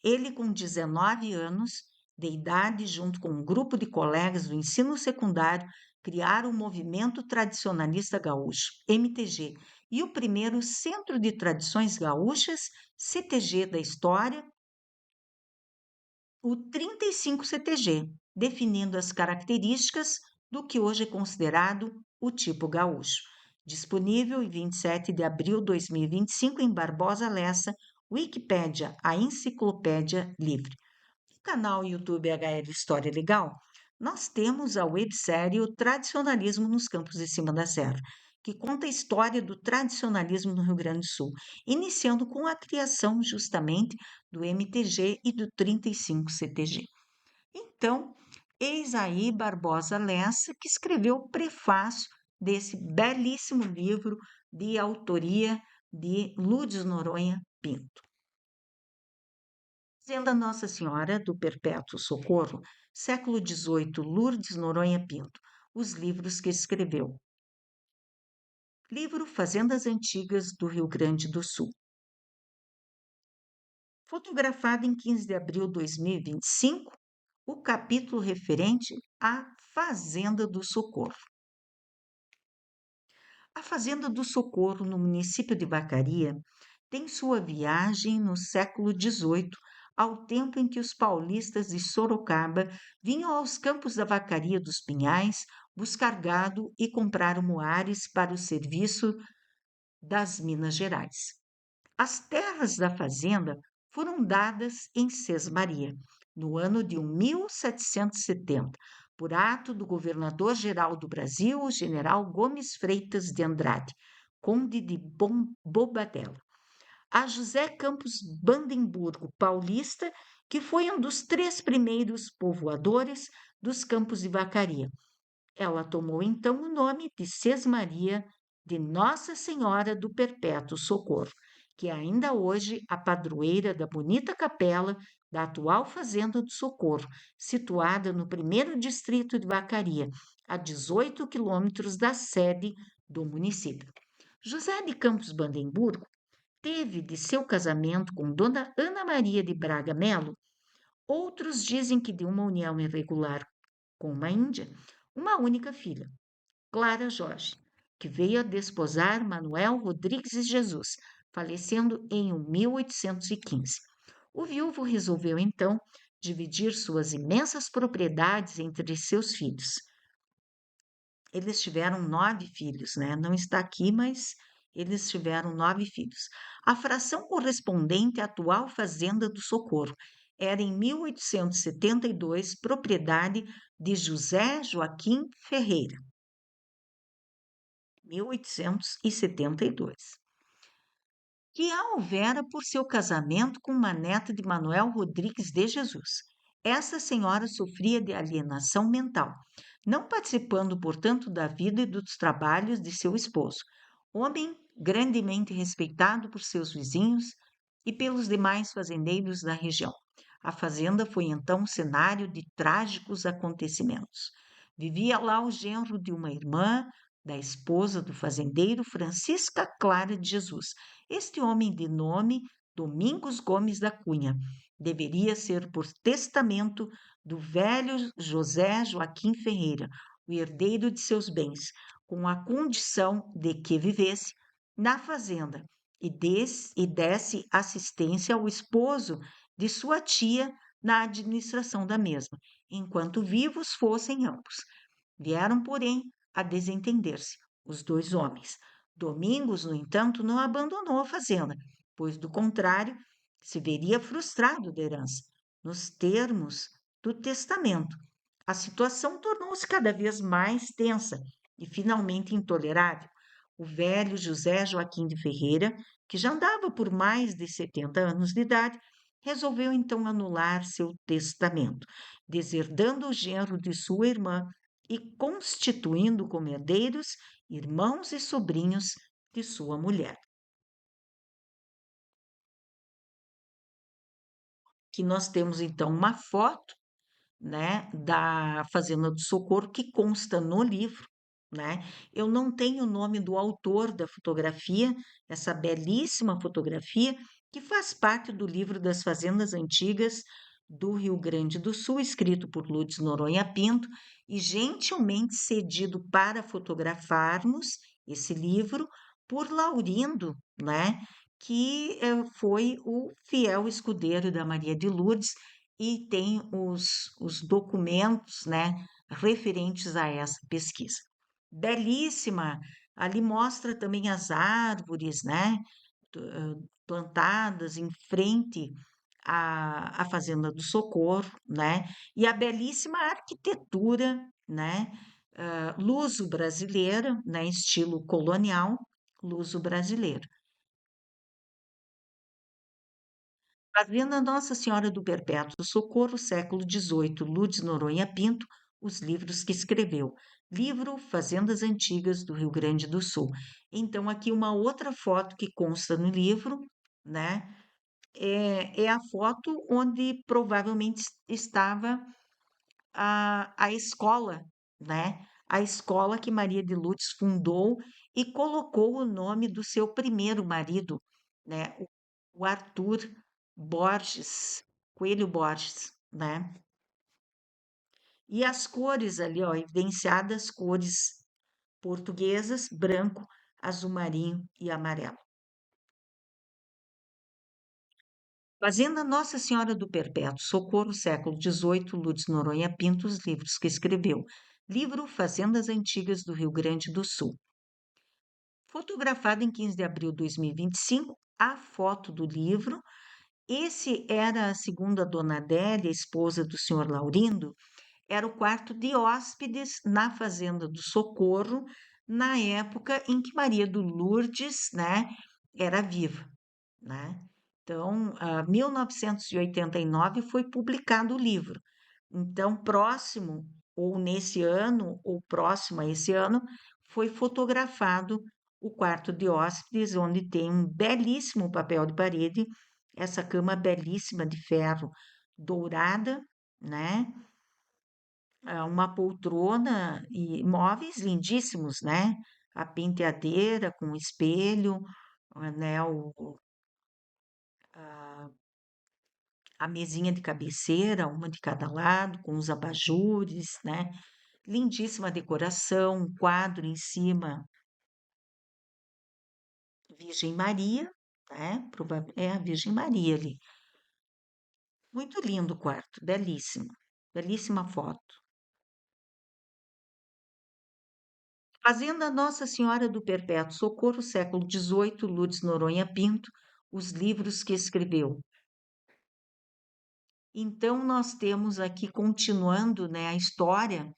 ele, com 19 anos de idade, junto com um grupo de colegas do ensino secundário, criaram o Movimento Tradicionalista Gaúcho, MTG, e o primeiro Centro de Tradições Gaúchas, CTG da história, o 35 CTG, definindo as características do que hoje é considerado o tipo gaúcho. Disponível em 27 de abril de 2025 em Barbosa Lessa, Wikipédia, a enciclopédia livre. No canal YouTube HL História Legal, nós temos a websérie O Tradicionalismo nos Campos de Cima da Serra, que conta a história do tradicionalismo no Rio Grande do Sul, iniciando com a criação justamente do MTG e do 35 CTG. Então, eis aí Barbosa Lessa, que escreveu o prefácio desse belíssimo livro de autoria de Lourdes Noronha Pinto. Fazenda Nossa Senhora do Perpétuo Socorro, século XVIII, Lourdes Noronha Pinto, os livros que escreveu. Livro Fazendas Antigas do Rio Grande do Sul. Fotografado em 15 de abril de 2025, o capítulo referente à Fazenda do Socorro. A Fazenda do Socorro, no município de Vacaria, tem sua viagem no século XVIII, ao tempo em que os paulistas de Sorocaba vinham aos campos da Vacaria dos Pinhais buscar gado e comprar moares para o serviço das Minas Gerais. As terras da fazenda foram dadas em Sesmaria, no ano de 1770, por ato do governador-geral do Brasil, general Gomes Freitas de Andrade, conde de Bobadela, a José Campos Bandemburgo Paulista, que foi um dos 3 primeiros povoadores dos campos de Vacaria. Ela tomou então o nome de Sesmaria de Nossa Senhora do Perpétuo Socorro, que é ainda hoje a padroeira da bonita capela da atual Fazenda do Socorro, situada no 1º distrito de Vacaria, a 18 quilômetros da sede do município. José de Campos Bandemburgo teve de seu casamento com Dona Ana Maria de Braga Melo, outros dizem que de uma união irregular com uma índia, uma única filha, Clara Jorge, que veio a desposar Manuel Rodrigues de Jesus, falecendo em 1815. O viúvo resolveu, então, dividir suas imensas propriedades entre seus filhos. Eles tiveram 9 filhos, né? Não está aqui, mas eles tiveram 9 filhos. A fração correspondente à atual Fazenda do Socorro era, em 1872, propriedade de José Joaquim Ferreira. 1872. Que a houvera por seu casamento com uma neta de Manuel Rodrigues de Jesus. Essa senhora sofria de alienação mental, não participando, portanto, da vida e dos trabalhos de seu esposo, homem grandemente respeitado por seus vizinhos e pelos demais fazendeiros da região. A fazenda foi então cenário de trágicos acontecimentos. Vivia lá o genro de uma irmã da esposa do fazendeiro Francisca Clara de Jesus. Este homem de nome Domingos Gomes da Cunha deveria ser por testamento do velho José Joaquim Ferreira, o herdeiro de seus bens, com a condição de que vivesse na fazenda e desse assistência ao esposo de sua tia na administração da mesma, enquanto vivos fossem ambos. Vieram, porém, a desentender-se os 2 homens. Domingos, no entanto, não abandonou a fazenda, pois, do contrário, se veria frustrado da herança, nos termos do testamento. A situação tornou-se cada vez mais tensa e finalmente intolerável. O velho José Joaquim de Ferreira, que já andava por mais de 70 anos de idade, resolveu então anular seu testamento, deserdando o genro de sua irmã e constituindo como herdeiros irmãos e sobrinhos de sua mulher. Que nós temos então uma foto, né, da Fazenda do Socorro que consta no livro, né? Eu não tenho o nome do autor da fotografia, essa belíssima fotografia que faz parte do livro das Fazendas Antigas do Rio Grande do Sul, escrito por Lourdes Noronha Pinto e gentilmente cedido para fotografarmos esse livro por Laurindo, né, que foi o fiel escudeiro da Maria de Lourdes e tem os documentos, né, referentes a essa pesquisa. Belíssima, ali mostra também as árvores, né, plantadas em frente à Fazenda do Socorro, né, e a belíssima arquitetura, né, luso-brasileira, né, estilo colonial, luso-brasileiro. Fazenda Nossa Senhora do Perpétuo Socorro, século XVIII, Lourdes Noronha Pinto, os livros que escreveu. Livro Fazendas Antigas do Rio Grande do Sul. Então, aqui uma outra foto que consta no livro, né? É a foto onde provavelmente estava a escola, né? A escola que Maria de Lourdes fundou e colocou o nome do seu primeiro marido, né? O Arthur Borges, Coelho Borges, né? E as cores ali, ó, evidenciadas, cores portuguesas, branco, azul marinho e amarelo. Fazenda Nossa Senhora do Perpétuo Socorro, século XVIII, Lourdes Noronha Pinto, os livros que escreveu. Livro Fazendas Antigas do Rio Grande do Sul. Fotografado em 15 de abril de 2025, a foto do livro. Esse era, segundo a dona Adélia, esposa do senhor Laurindo, era o quarto de hóspedes na Fazenda do Socorro, na época em que Maria do Lourdes, né, era viva, né? Então, em 1989 foi publicado o livro. Então, próximo, ou nesse ano, ou próximo a esse ano, foi fotografado o quarto de hóspedes, onde tem um belíssimo papel de parede, essa cama belíssima de ferro dourada, né? Uma poltrona e móveis lindíssimos, né? A penteadeira com espelho, né? A, a mesinha de cabeceira, uma de cada lado, com os abajures, né? Lindíssima decoração, um quadro em cima, Virgem Maria, né? É a Virgem Maria ali. Muito lindo o quarto, belíssimo, belíssima foto. Fazenda Nossa Senhora do Perpétuo Socorro, século XVIII, Lourdes Noronha Pinto, os livros que escreveu. Então, nós temos aqui, continuando, né, a história,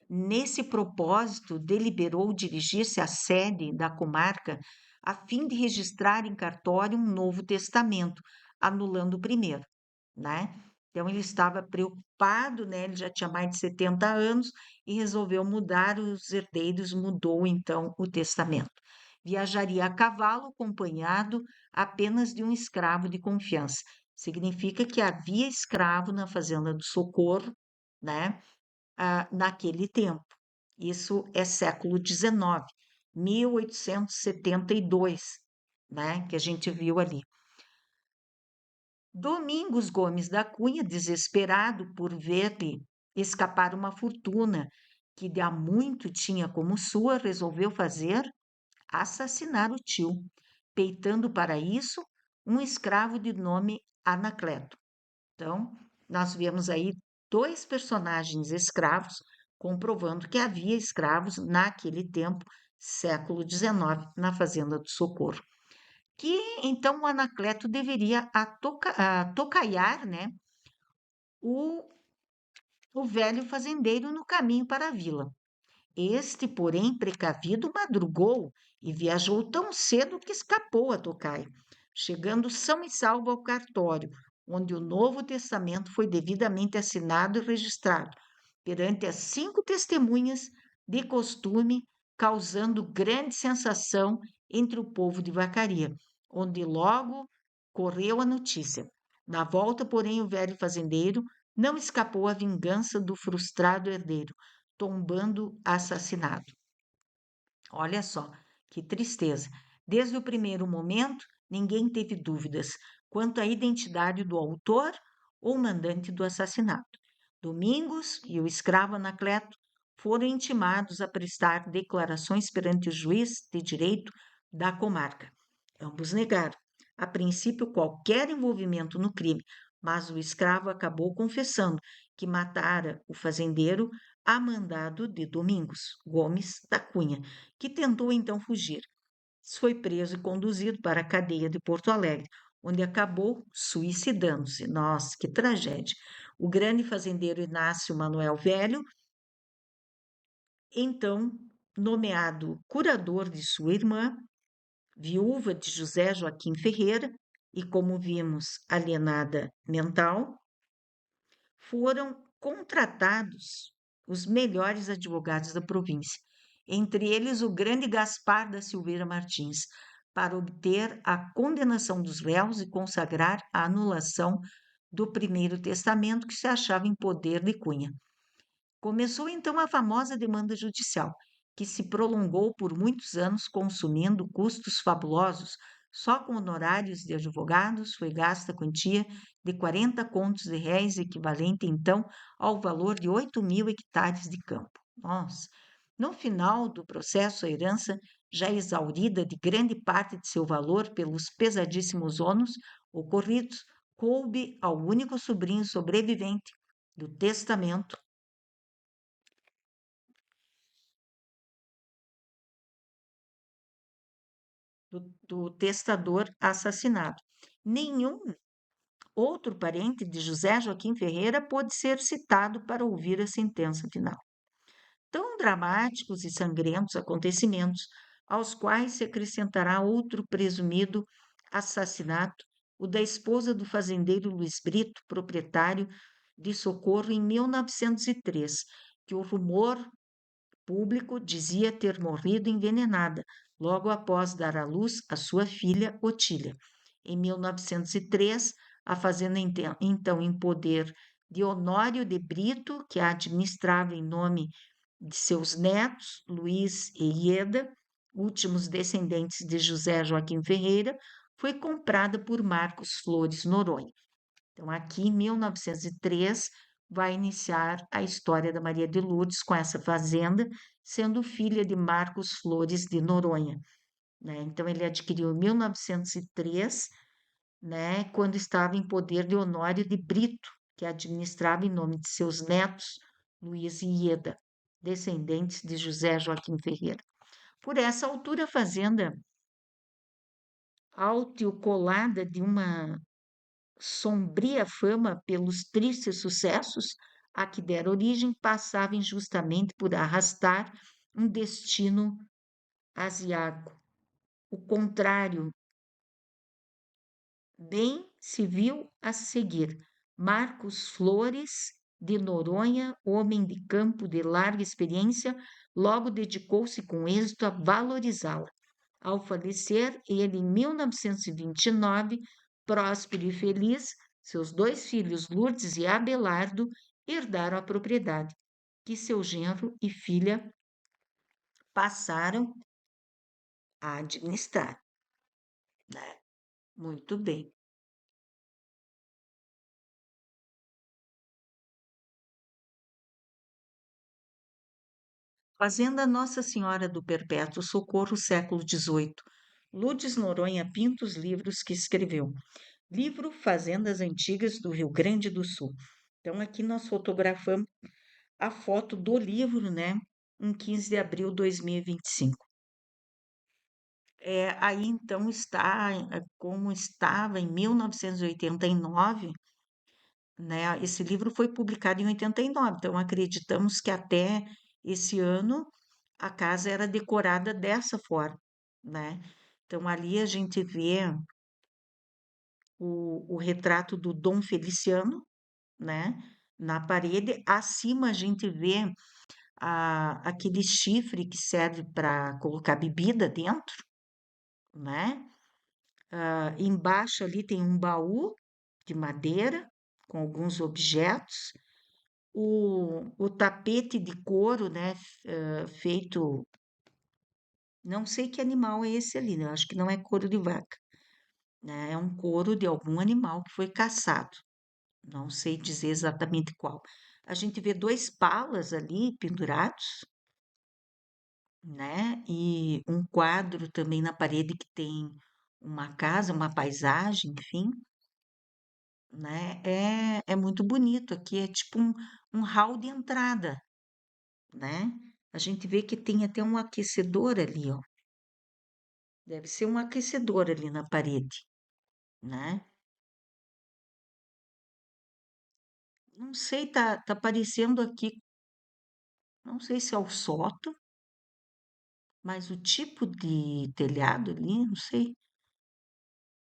nesse propósito, deliberou dirigir-se à sede da comarca a fim de registrar em cartório um novo testamento, anulando o primeiro, né? Então, ele estava preocupado, né? Ele já tinha mais de 70 anos e resolveu mudar os herdeiros, mudou então o testamento. Viajaria a cavalo, acompanhado apenas de um escravo de confiança. Significa que havia escravo na Fazenda do Socorro, né? Naquele tempo. Isso é século XIX, 1872, né? Que a gente viu ali. Domingos Gomes da Cunha, desesperado por ver-lhe escapar uma fortuna que de há muito tinha como sua, resolveu assassinar o tio, peitando para isso um escravo de nome Anacleto. Então, nós vemos aí dois personagens escravos, comprovando que havia escravos naquele tempo, século XIX, na Fazenda do Socorro. Que então o Anacleto deveria atocaiar, né, o, o velho fazendeiro no caminho para a vila. Este, porém, precavido, madrugou e viajou tão cedo que escapou a tocaia, chegando são e salvo ao cartório, onde o Novo Testamento foi devidamente assinado e registrado, perante as 5 testemunhas de costume, causando grande sensação entre o povo de Vacaria, onde logo correu a notícia. Na volta, porém, o velho fazendeiro não escapou à vingança do frustrado herdeiro, tombando assassinado. Olha só, que tristeza. Desde o primeiro momento, ninguém teve dúvidas quanto à identidade do autor ou mandante do assassinato. Domingos e o escravo Anacleto foram intimados a prestar declarações perante o juiz de direito da comarca. Ambos negaram, a princípio, qualquer envolvimento no crime, mas o escravo acabou confessando que matara o fazendeiro a mandado de Domingos Gomes da Cunha, que tentou então fugir. Foi preso e conduzido para a cadeia de Porto Alegre, onde acabou suicidando-se. Nossa, que tragédia! O grande fazendeiro Inácio Manuel Velho, então nomeado curador de sua irmã, viúva de José Joaquim Ferreira, e como vimos, alienada mental, foram contratados os melhores advogados da província, entre eles o grande Gaspar da Silveira Martins, para obter a condenação dos réus e consagrar a anulação do primeiro testamento que se achava em poder de Cunha. Começou então a famosa demanda judicial, que se prolongou por muitos anos, consumindo custos fabulosos. Só com honorários de advogados foi gasta a quantia de 40 contos de réis, equivalente então ao valor de 8.000 hectares de campo. Nossa! No final do processo, a herança, já exaurida de grande parte de seu valor pelos pesadíssimos ônus ocorridos, coube ao único sobrinho sobrevivente do testamento do testador assassinado. Nenhum outro parente de José Joaquim Ferreira pôde ser citado para ouvir a sentença final. Tão dramáticos e sangrentos acontecimentos, aos quais se acrescentará outro presumido assassinato, o da esposa do fazendeiro Luiz Brito, proprietário de Socorro, em 1903, que o rumor público dizia ter morrido envenenada logo após dar à luz a sua filha Otília. Em 1903, a fazenda então em poder de Honório de Brito, que a administrava em nome de seus netos, Luiz e Ieda, últimos descendentes de José Joaquim Ferreira, foi comprada por Marcos Flores Noronha. Então, aqui em 1903, vai iniciar a história da Maria de Lourdes com essa fazenda, sendo filha de Marcos Flores de Noronha, né? Então, ele adquiriu em 1903, né, quando estava em poder de Honório de Brito, que administrava em nome de seus netos, Luiz e Ieda, descendentes de José Joaquim Ferreira. Por essa altura, a fazenda, alto-colada de uma sombria fama pelos tristes sucessos a que dera origem, passava injustamente por arrastar um destino asiago. O contrário, bem se viu a seguir. Marcos Flores de Noronha, homem de campo de larga experiência, logo dedicou-se com êxito a valorizá-la. Ao falecer, ele, em 1929, próspero e feliz, seus dois filhos, Lourdes e Abelardo, herdaram a propriedade, que seu genro e filha passaram a administrar, né? Muito bem. Fazenda Nossa Senhora do Perpétuo Socorro, século XVIII. Lourdes Noronha Pinto, os livros que escreveu. Livro Fazendas Antigas do Rio Grande do Sul. Então, aqui nós fotografamos a foto do livro, né, em 15 de abril de 2025. Aí, então, está como estava em 1989, né? Esse livro foi publicado em 89, então acreditamos que até esse ano a casa era decorada dessa forma, né? Então, ali a gente vê o retrato do Dom Feliciano, né? Na parede, acima a gente vê aquele chifre que serve para colocar bebida dentro, né? Embaixo ali tem um baú de madeira com alguns objetos, o tapete de couro, né? Feito, não sei que animal é esse ali, né? Acho que não é couro de vaca, né? É um couro de algum animal que foi caçado. Não sei dizer exatamente qual. A gente vê dois palas ali pendurados, né? E um quadro também na parede que tem uma casa, uma paisagem, enfim, né? É muito bonito aqui, é tipo um hall de entrada, né? A gente vê que tem até um aquecedor ali, ó. Deve ser um aquecedor ali na parede, né? Não sei, tá aparecendo aqui, não sei se é o sótão, mas o tipo de telhado ali, não sei.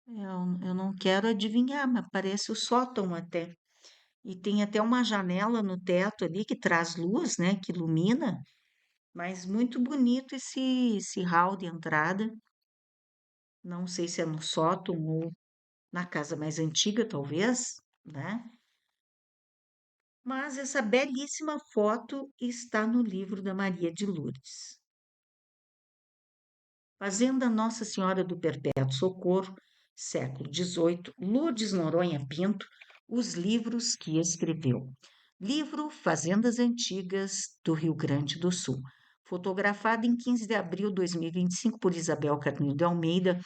Eu não quero adivinhar, mas parece o sótão até. E tem até uma janela no teto ali que traz luz, né? Que ilumina. Mas muito bonito esse hall de entrada. Não sei se é no sótão ou na casa mais antiga, talvez, né? Mas essa belíssima foto está no livro da Maria de Lourdes. Fazenda Nossa Senhora do Perpétuo Socorro, século XVIII, Lourdes Noronha Pinto, os livros que escreveu. Livro Fazendas Antigas do Rio Grande do Sul, fotografado em 15 de abril de 2025 por Isabel Carneiro de Almeida,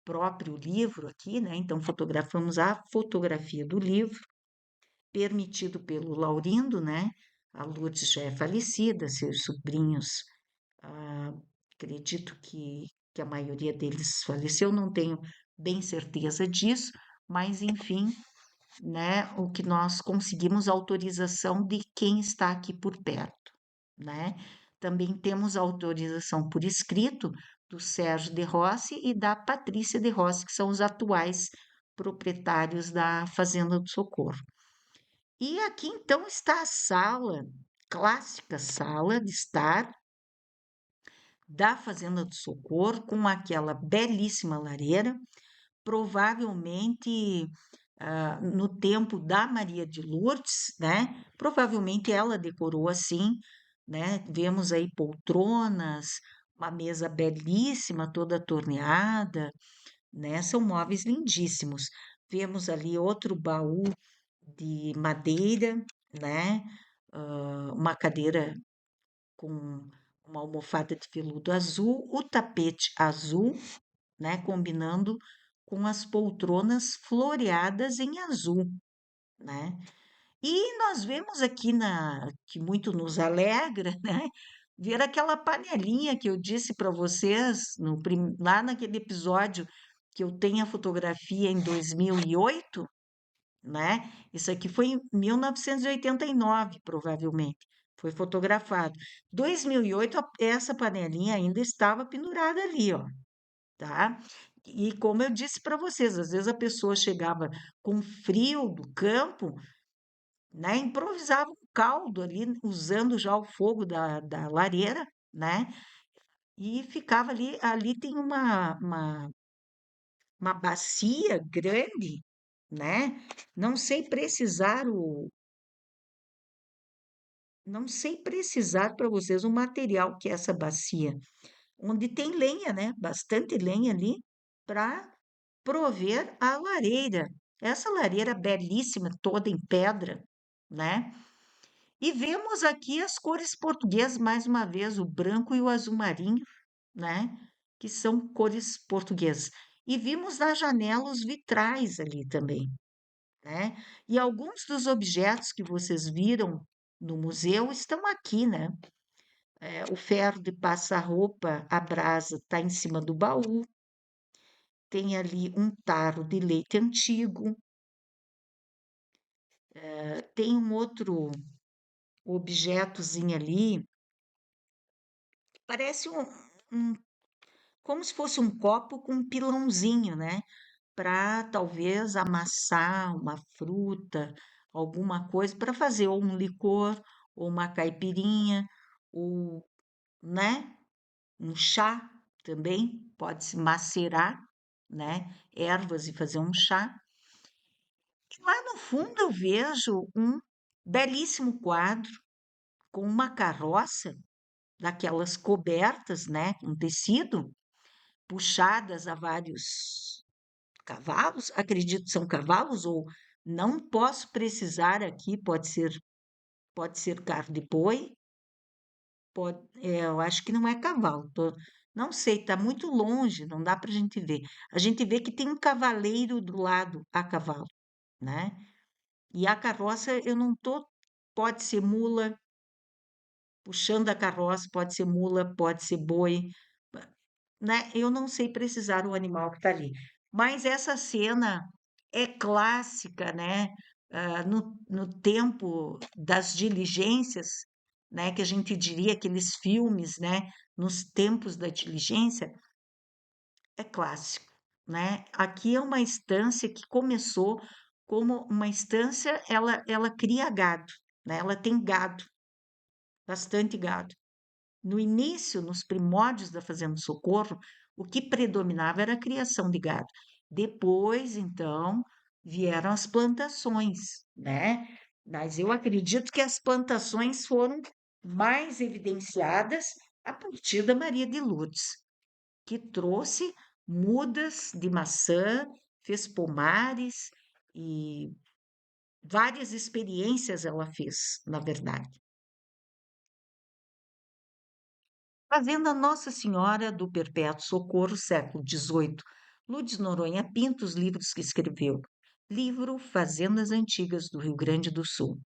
próprio livro aqui, né? Então, fotografamos a fotografia do livro, permitido pelo Laurindo, né? A Lourdes já é falecida, seus sobrinhos, ah, acredito que a maioria deles faleceu, não tenho bem certeza disso, mas enfim, né? O que nós conseguimos autorização de quem está aqui por perto, né? Também temos autorização por escrito do Sérgio de Rossi e da Patrícia de Rossi, que são os atuais proprietários da Fazenda do Socorro. E aqui então está a sala, clássica sala de estar da Fazenda do Socorro, com aquela belíssima lareira, provavelmente no tempo da Maria de Lourdes, né? Provavelmente ela decorou assim, né? Vemos aí poltronas, uma mesa belíssima, toda torneada, né? São móveis lindíssimos. Vemos ali outro baú de madeira, né? Uma cadeira com uma almofada de veludo azul, o tapete azul, né? Combinando com as poltronas floreadas em azul, né? E nós vemos aqui que muito nos alegra, né? Ver aquela panelinha que eu disse para vocês lá naquele episódio que eu tenho a fotografia em 2008, né? Isso aqui foi em 1989, provavelmente. Foi fotografado. 2008, essa panelinha ainda estava pendurada ali, ó, tá? E como eu disse para vocês, às vezes a pessoa chegava com frio do campo, né? Improvisava um caldo ali, usando já o fogo da lareira, né? E ficava ali. Ali tem uma bacia grande, né? Não sei precisar não sei precisar para vocês o material que é essa bacia, onde tem lenha, né? Bastante lenha ali para prover a lareira. Essa lareira belíssima, toda em pedra, né? E vemos aqui as cores portuguesas, mais uma vez, o branco e o azul marinho, né? Que são cores portuguesas. E vimos na janela os vitrais ali também, né? E alguns dos objetos que vocês viram no museu estão aqui, né? O ferro de passar roupa, a brasa está em cima do baú, tem ali um tarro de leite antigo, tem um outro objetozinho ali, parece um como se fosse um copo com um pilãozinho, né? Para talvez amassar uma fruta, alguma coisa, para fazer ou um licor, ou uma caipirinha, ou, né? Um chá também, pode-se macerar, né? Ervas e fazer um chá. E lá no fundo eu vejo um belíssimo quadro com uma carroça daquelas cobertas, né? Com tecido, puxadas a vários cavalos, acredito que são cavalos, ou não posso precisar aqui, pode ser carro de boi, eu acho que não é cavalo, não sei, está muito longe, não dá para a gente ver. A gente vê que tem um cavaleiro do lado a cavalo, né? E a carroça, eu não tô, pode ser mula, puxando a carroça, pode ser mula, pode ser boi, né? Eu não sei precisar o animal que está ali. Mas essa cena é clássica, né? No tempo das diligências, né? Que a gente diria aqueles filmes, né? Nos tempos da diligência, é clássico, né? Aqui é uma estância que começou como uma estância, ela cria gado, né? Ela tem gado, bastante gado. No início, nos primórdios da Fazenda do Socorro, o que predominava era a criação de gado. Depois, então, vieram as plantações, né? Mas eu acredito que as plantações foram mais evidenciadas a partir da Maria de Lourdes, que trouxe mudas de maçã, fez pomares e várias experiências ela fez, na verdade. Fazenda Nossa Senhora do Perpétuo Socorro, século XVIII. Lourdes Noronha Pinto, os livros que escreveu. Livro Fazendas Antigas do Rio Grande do Sul.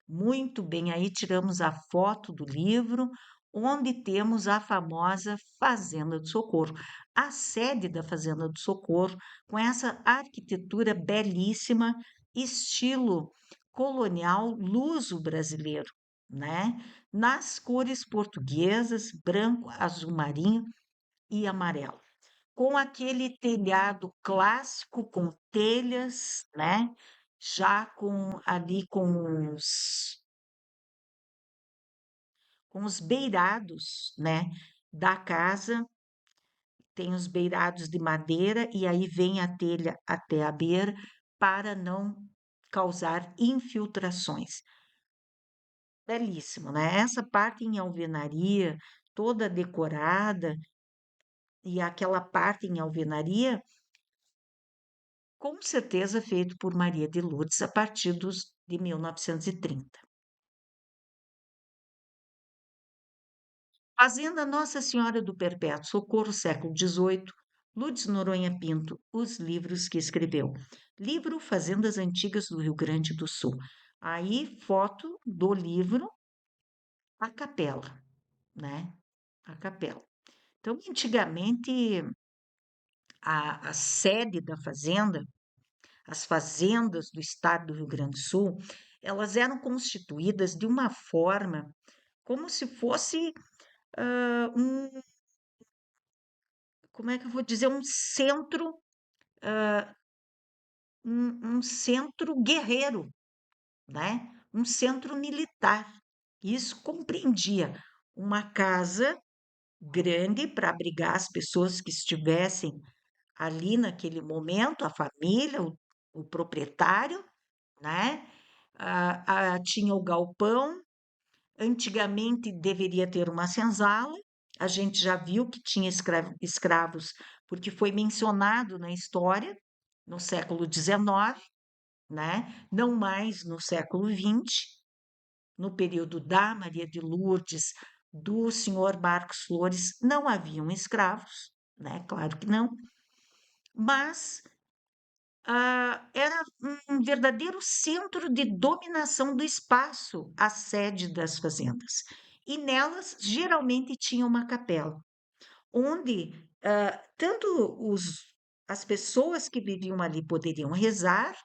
Muito bem, aí tiramos a foto do livro, onde temos a famosa Fazenda do Socorro, a sede da Fazenda do Socorro, com essa arquitetura belíssima, estilo colonial luso-brasileiro, né? Nas cores portuguesas, branco, azul marinho e amarelo. Com aquele telhado clássico, com telhas, né? Já com ali com os beirados, né, da casa, tem os beirados de madeira e aí vem a telha até a beira para não causar infiltrações. Belíssimo, né? Essa parte em alvenaria, toda decorada, e aquela parte em alvenaria, com certeza feito por Maria de Lourdes a partir de 1930. Fazenda Nossa Senhora do Perpétuo Socorro, século XVIII, Lourdes Noronha Pinto, os livros que escreveu. Livro Fazendas Antigas do Rio Grande do Sul. Aí, foto do livro, a capela, né? A capela. Então, antigamente, a sede da fazenda, as fazendas do estado do Rio Grande do Sul, elas eram constituídas de uma forma como se fosse um, como é que eu vou dizer, um centro, um centro guerreiro, né? Um centro militar. Isso compreendia uma casa grande para abrigar as pessoas que estivessem ali naquele momento, a família, o proprietário, né? Tinha o galpão. Antigamente deveria ter uma senzala. A gente já viu que tinha escravos, porque foi mencionado na história no século XIX, né? Não mais no século XX, no período da Maria de Lourdes, do senhor Marcos Flores, não haviam escravos, né? Claro que não, mas era um verdadeiro centro de dominação do espaço, a sede das fazendas. E nelas geralmente tinha uma capela, onde tanto as pessoas que viviam ali poderiam rezar,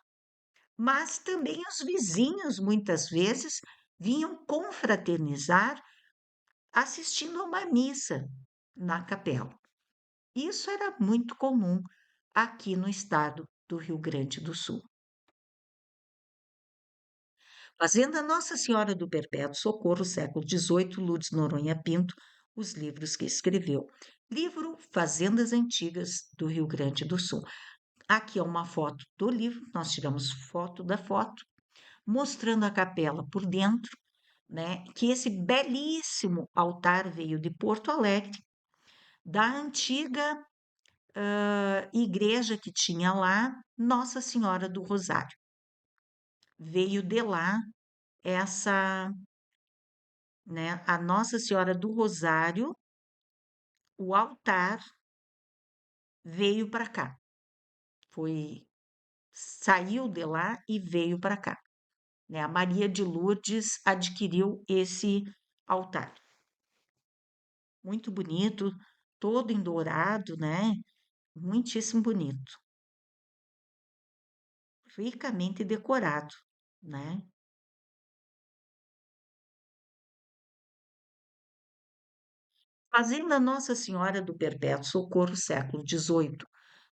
mas também os vizinhos, muitas vezes, vinham confraternizar assistindo a uma missa na capela. Isso era muito comum aqui no estado do Rio Grande do Sul. Fazenda Nossa Senhora do Perpétuo Socorro, século XVIII, Lourdes Noronha Pinto, os livros que escreveu. Livro Fazendas Antigas do Rio Grande do Sul. Aqui é uma foto do livro, nós tiramos foto da foto, mostrando a capela por dentro, né? Que esse belíssimo altar veio de Porto Alegre, da antiga igreja que tinha lá, Nossa Senhora do Rosário. Veio de lá essa né, a Nossa Senhora do Rosário, o altar veio para cá. Saiu de lá e veio para cá, né? A Maria de Lourdes adquiriu esse altar. Muito bonito, todo em dourado, né? Muitíssimo bonito. Ricamente decorado, né? Fazenda Nossa Senhora do Perpétuo Socorro, século XVIII.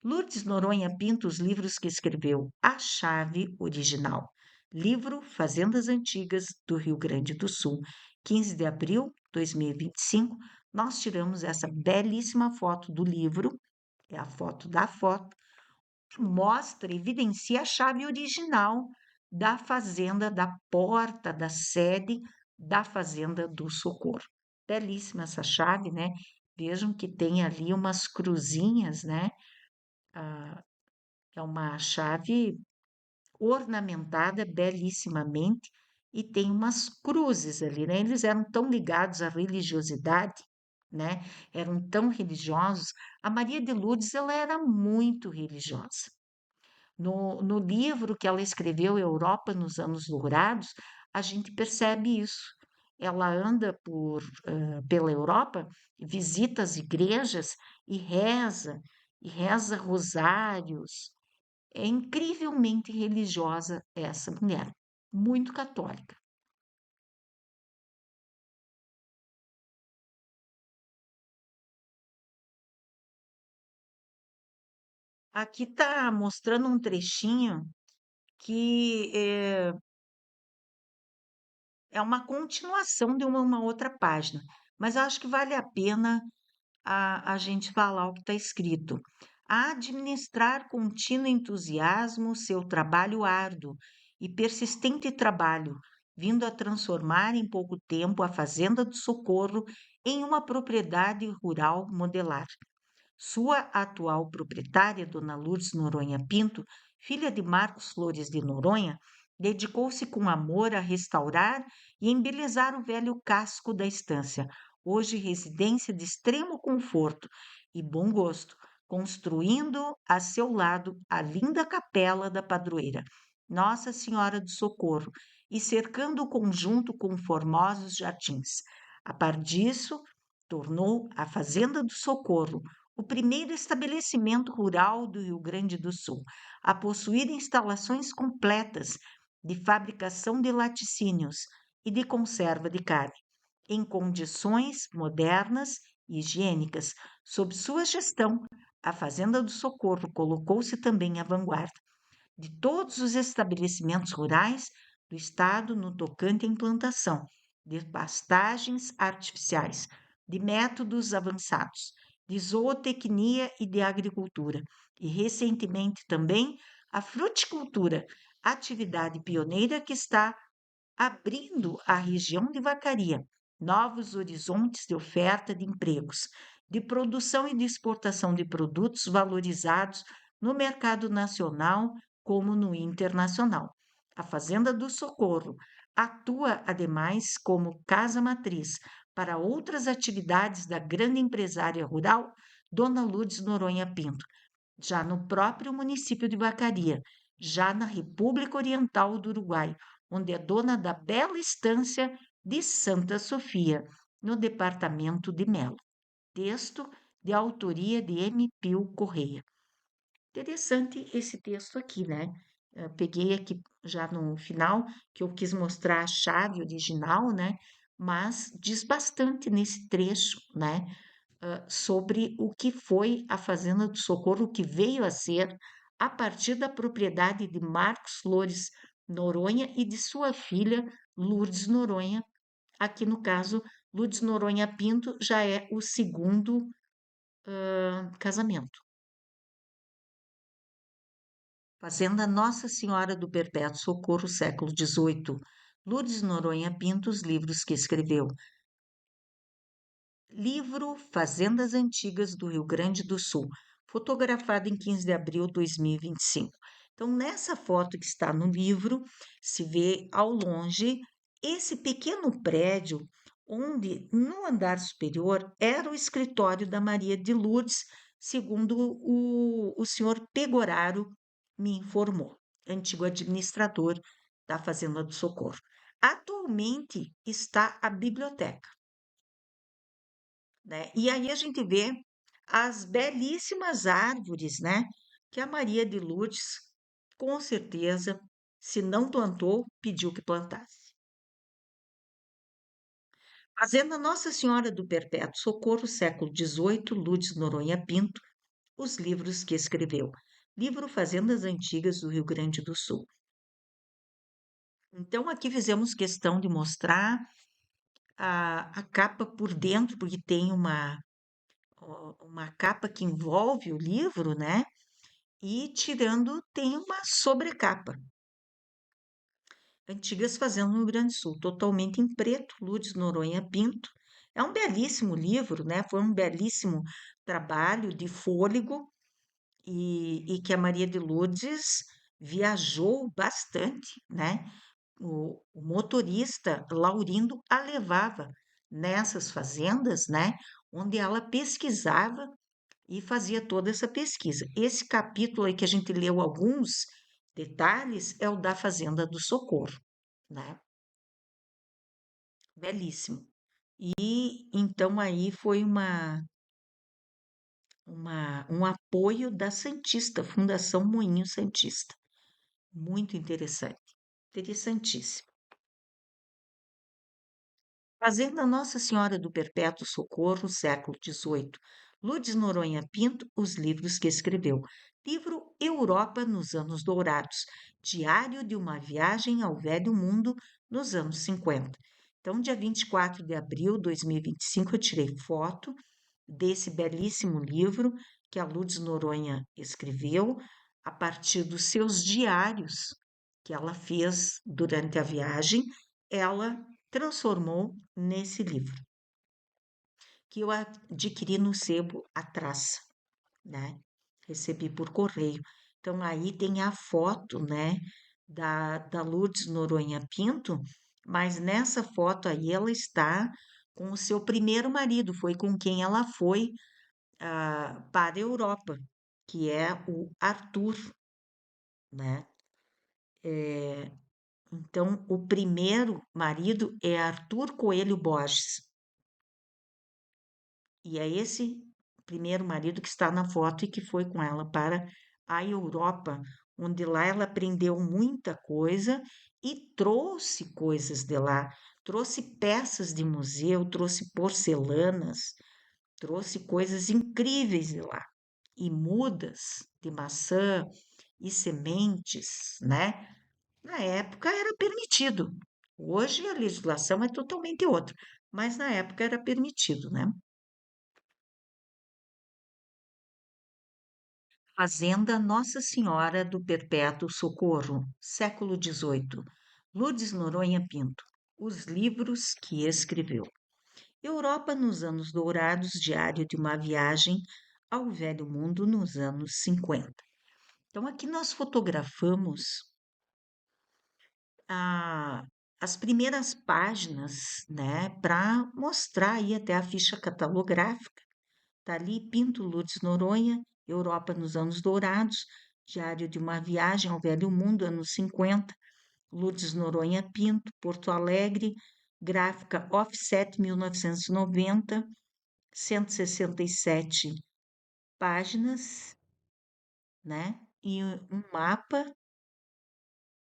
Lourdes Noronha pinta os livros que escreveu A Chave Original. Livro Fazendas Antigas do Rio Grande do Sul. 15 de abril de 2025, nós tiramos essa belíssima foto do livro, é a foto da foto, que mostra, evidencia a chave original da fazenda, da porta, da sede da Fazenda do Socorro. Belíssima essa chave, né? Vejam que tem ali umas cruzinhas, né? Ah, é uma chave ornamentada belíssimamente e tem umas cruzes ali, né? Eles eram tão ligados à religiosidade, né? Eram tão religiosos. A Maria de Lourdes, ela era muito religiosa. No livro que ela escreveu, Europa nos Anos Dourados, a gente percebe isso. Ela anda pela Europa, visita as igrejas e reza rosários. É incrivelmente religiosa essa mulher, muito católica. Aqui está mostrando um trechinho que é uma continuação de uma outra página, mas eu acho que vale a pena a gente falar o que está escrito. A administrar contínuo entusiasmo seu trabalho árduo e persistente trabalho, vindo a transformar em pouco tempo a Fazenda do Socorro em uma propriedade rural modelar. Sua atual proprietária, Dona Lourdes Noronha Pinto, filha de Marcos Flores de Noronha, dedicou-se com amor a restaurar e embelezar o velho casco da estância, hoje residência de extremo conforto e bom gosto, construindo a seu lado a linda capela da padroeira, Nossa Senhora do Socorro, e cercando o conjunto com formosos jardins. A par disso, tornou a Fazenda do Socorro o primeiro estabelecimento rural do Rio Grande do Sul a possuir instalações completas de fabricação de laticínios e de conserva de carne, em condições modernas e higiênicas. Sob sua gestão, a Fazenda do Socorro colocou-se também à vanguarda de todos os estabelecimentos rurais do estado no tocante à implantação de pastagens artificiais, de métodos avançados, de zootecnia e de agricultura, e recentemente também a fruticultura, atividade pioneira que está abrindo à região de Vacaria novos horizontes de oferta de empregos, de produção e de exportação de produtos valorizados no mercado nacional como no internacional. A Fazenda do Socorro atua, ademais, como casa matriz para outras atividades da grande empresária rural Dona Lourdes Noronha Pinto, já no próprio município de Vacaria, já na República Oriental do Uruguai, onde é dona da bela estância de Santa Sofia, no departamento de Melo. Texto de autoria de M. Pio Correia. Interessante esse texto aqui, né? Peguei aqui já no final, que eu quis mostrar a chave original, né? Mas diz bastante nesse trecho, né? Sobre o que foi a Fazenda do Socorro, o que veio a ser a partir da propriedade de Marcos Flores Noronha e de sua filha Lourdes Noronha. Aqui no caso, Lourdes Noronha Pinto já é o segundo casamento. Fazenda Nossa Senhora do Perpétuo Socorro, século XVIII. Lourdes Noronha Pinto, os livros que escreveu. Livro Fazendas Antigas do Rio Grande do Sul, fotografado em 15 de abril de 2025. Então, nessa foto que está no livro, se vê ao longe esse pequeno prédio onde no andar superior era o escritório da Maria de Lourdes, segundo o senhor Pegoraro me informou, antigo administrador da Fazenda do Socorro. Atualmente está a biblioteca, né? E aí a gente vê as belíssimas árvores, né? Que a Maria de Lourdes, com certeza, se não plantou, pediu que plantasse. Fazenda Nossa Senhora do Perpétuo Socorro, século XVIII, Lourdes Noronha Pinto, os livros que escreveu. Livro Fazendas Antigas do Rio Grande do Sul. Então, aqui fizemos questão de mostrar a capa por dentro, porque tem uma capa que envolve o livro, né? E tirando, tem uma sobrecapa. Antigas Fazendas no Rio Grande do Sul, totalmente em preto, Lourdes Noronha Pinto. É um belíssimo livro, né? Foi um belíssimo trabalho de fôlego e que a Maria de Lourdes viajou bastante, né? O motorista Laurindo a levava nessas fazendas, né? Onde ela pesquisava e fazia toda essa pesquisa. Esse capítulo aí que a gente leu alguns detalhes é o da Fazenda do Socorro, né? Belíssimo. E então aí foi um apoio da Santista, Fundação Moinho Santista. Muito interessante, interessantíssimo. Fazenda Nossa Senhora do Perpétuo Socorro, século XVIII. Lourdes Noronha Pinto, os livros que escreveu. Livro Europa nos Anos Dourados. Diário de uma viagem ao Velho Mundo nos anos 50. Então, dia 24 de abril de 2025, eu tirei foto desse belíssimo livro que a Lourdes Noronha escreveu a partir dos seus diários que ela fez durante a viagem. Ela transformou nesse livro, que eu adquiri no sebo A Traça, né? Recebi por correio. Então, aí tem a foto, né, da Lourdes Noronha Pinto, mas nessa foto aí ela está com o seu primeiro marido, foi com quem ela foi para a Europa, que é o Arthur, né? Então, o primeiro marido é Arthur Coelho Borges. E é esse primeiro marido que está na foto e que foi com ela para a Europa, onde lá ela aprendeu muita coisa e trouxe coisas de lá, trouxe peças de museu, trouxe porcelanas, trouxe coisas incríveis de lá, e mudas de maçã e sementes, né? Na época era permitido. Hoje a legislação é totalmente outra, mas na época era permitido, né? Fazenda Nossa Senhora do Perpétuo Socorro, século XVIII. Lourdes Noronha Pinto. Os livros que escreveu. Europa nos anos dourados, diário de uma viagem ao Velho Mundo nos anos 50. Então, aqui nós fotografamos a- as primeiras páginas, né, para mostrar aí até a ficha catalográfica. Tá ali Pinto Lourdes Noronha, Europa nos anos dourados, Diário de uma viagem ao Velho Mundo, anos 50, Lourdes Noronha Pinto, Porto Alegre, gráfica Offset 1990, 167 páginas, né? E um mapa,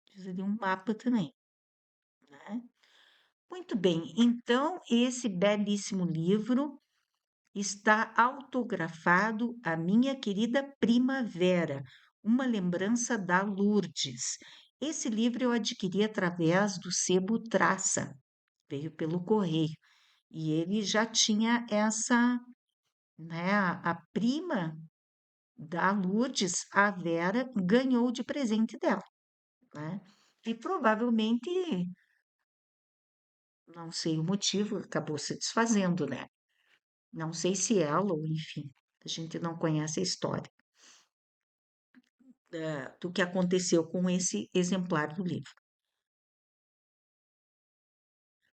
precisa de um mapa também, né? Muito bem, então esse belíssimo livro está autografado a minha querida Primavera, uma lembrança da Lourdes. Esse livro eu adquiri através do sebo Traça, veio pelo correio. E ele já tinha essa, né, a prima da Lourdes, a Vera, ganhou de presente dela, né? E provavelmente, não sei o motivo, acabou se desfazendo, né? Não sei se ela, ou enfim, a gente não conhece a história do que aconteceu com esse exemplar do livro.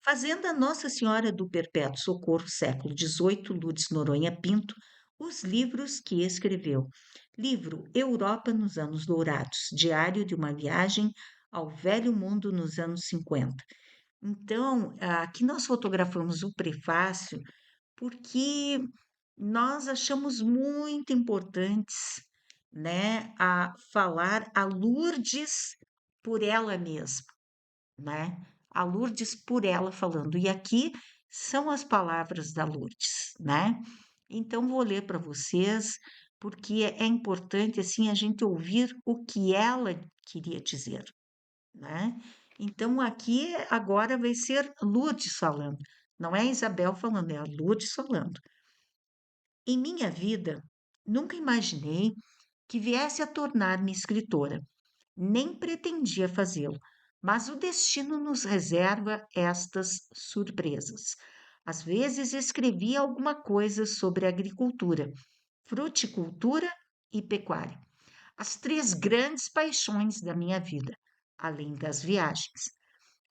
Fazenda Nossa Senhora do Perpétuo Socorro, século XVIII, Lourdes Noronha Pinto, os livros que escreveu. Livro Europa nos Anos Dourados, Diário de uma Viagem ao Velho Mundo nos anos 50. Então, aqui nós fotografamos o prefácio porque nós achamos muito importantes, né, a falar a Lourdes por ela mesma, né? A Lourdes por ela falando. E aqui são as palavras da Lourdes, né? Então vou ler para vocês, porque é importante assim a gente ouvir o que ela queria dizer, né? Então aqui agora vai ser Lourdes falando. Não é a Isabel falando, é a Lourdes falando. Em minha vida, nunca imaginei que viesse a tornar-me escritora. Nem pretendia fazê-lo, mas o destino nos reserva estas surpresas. Às vezes escrevia alguma coisa sobre agricultura, fruticultura e pecuária, as três grandes paixões da minha vida, além das viagens.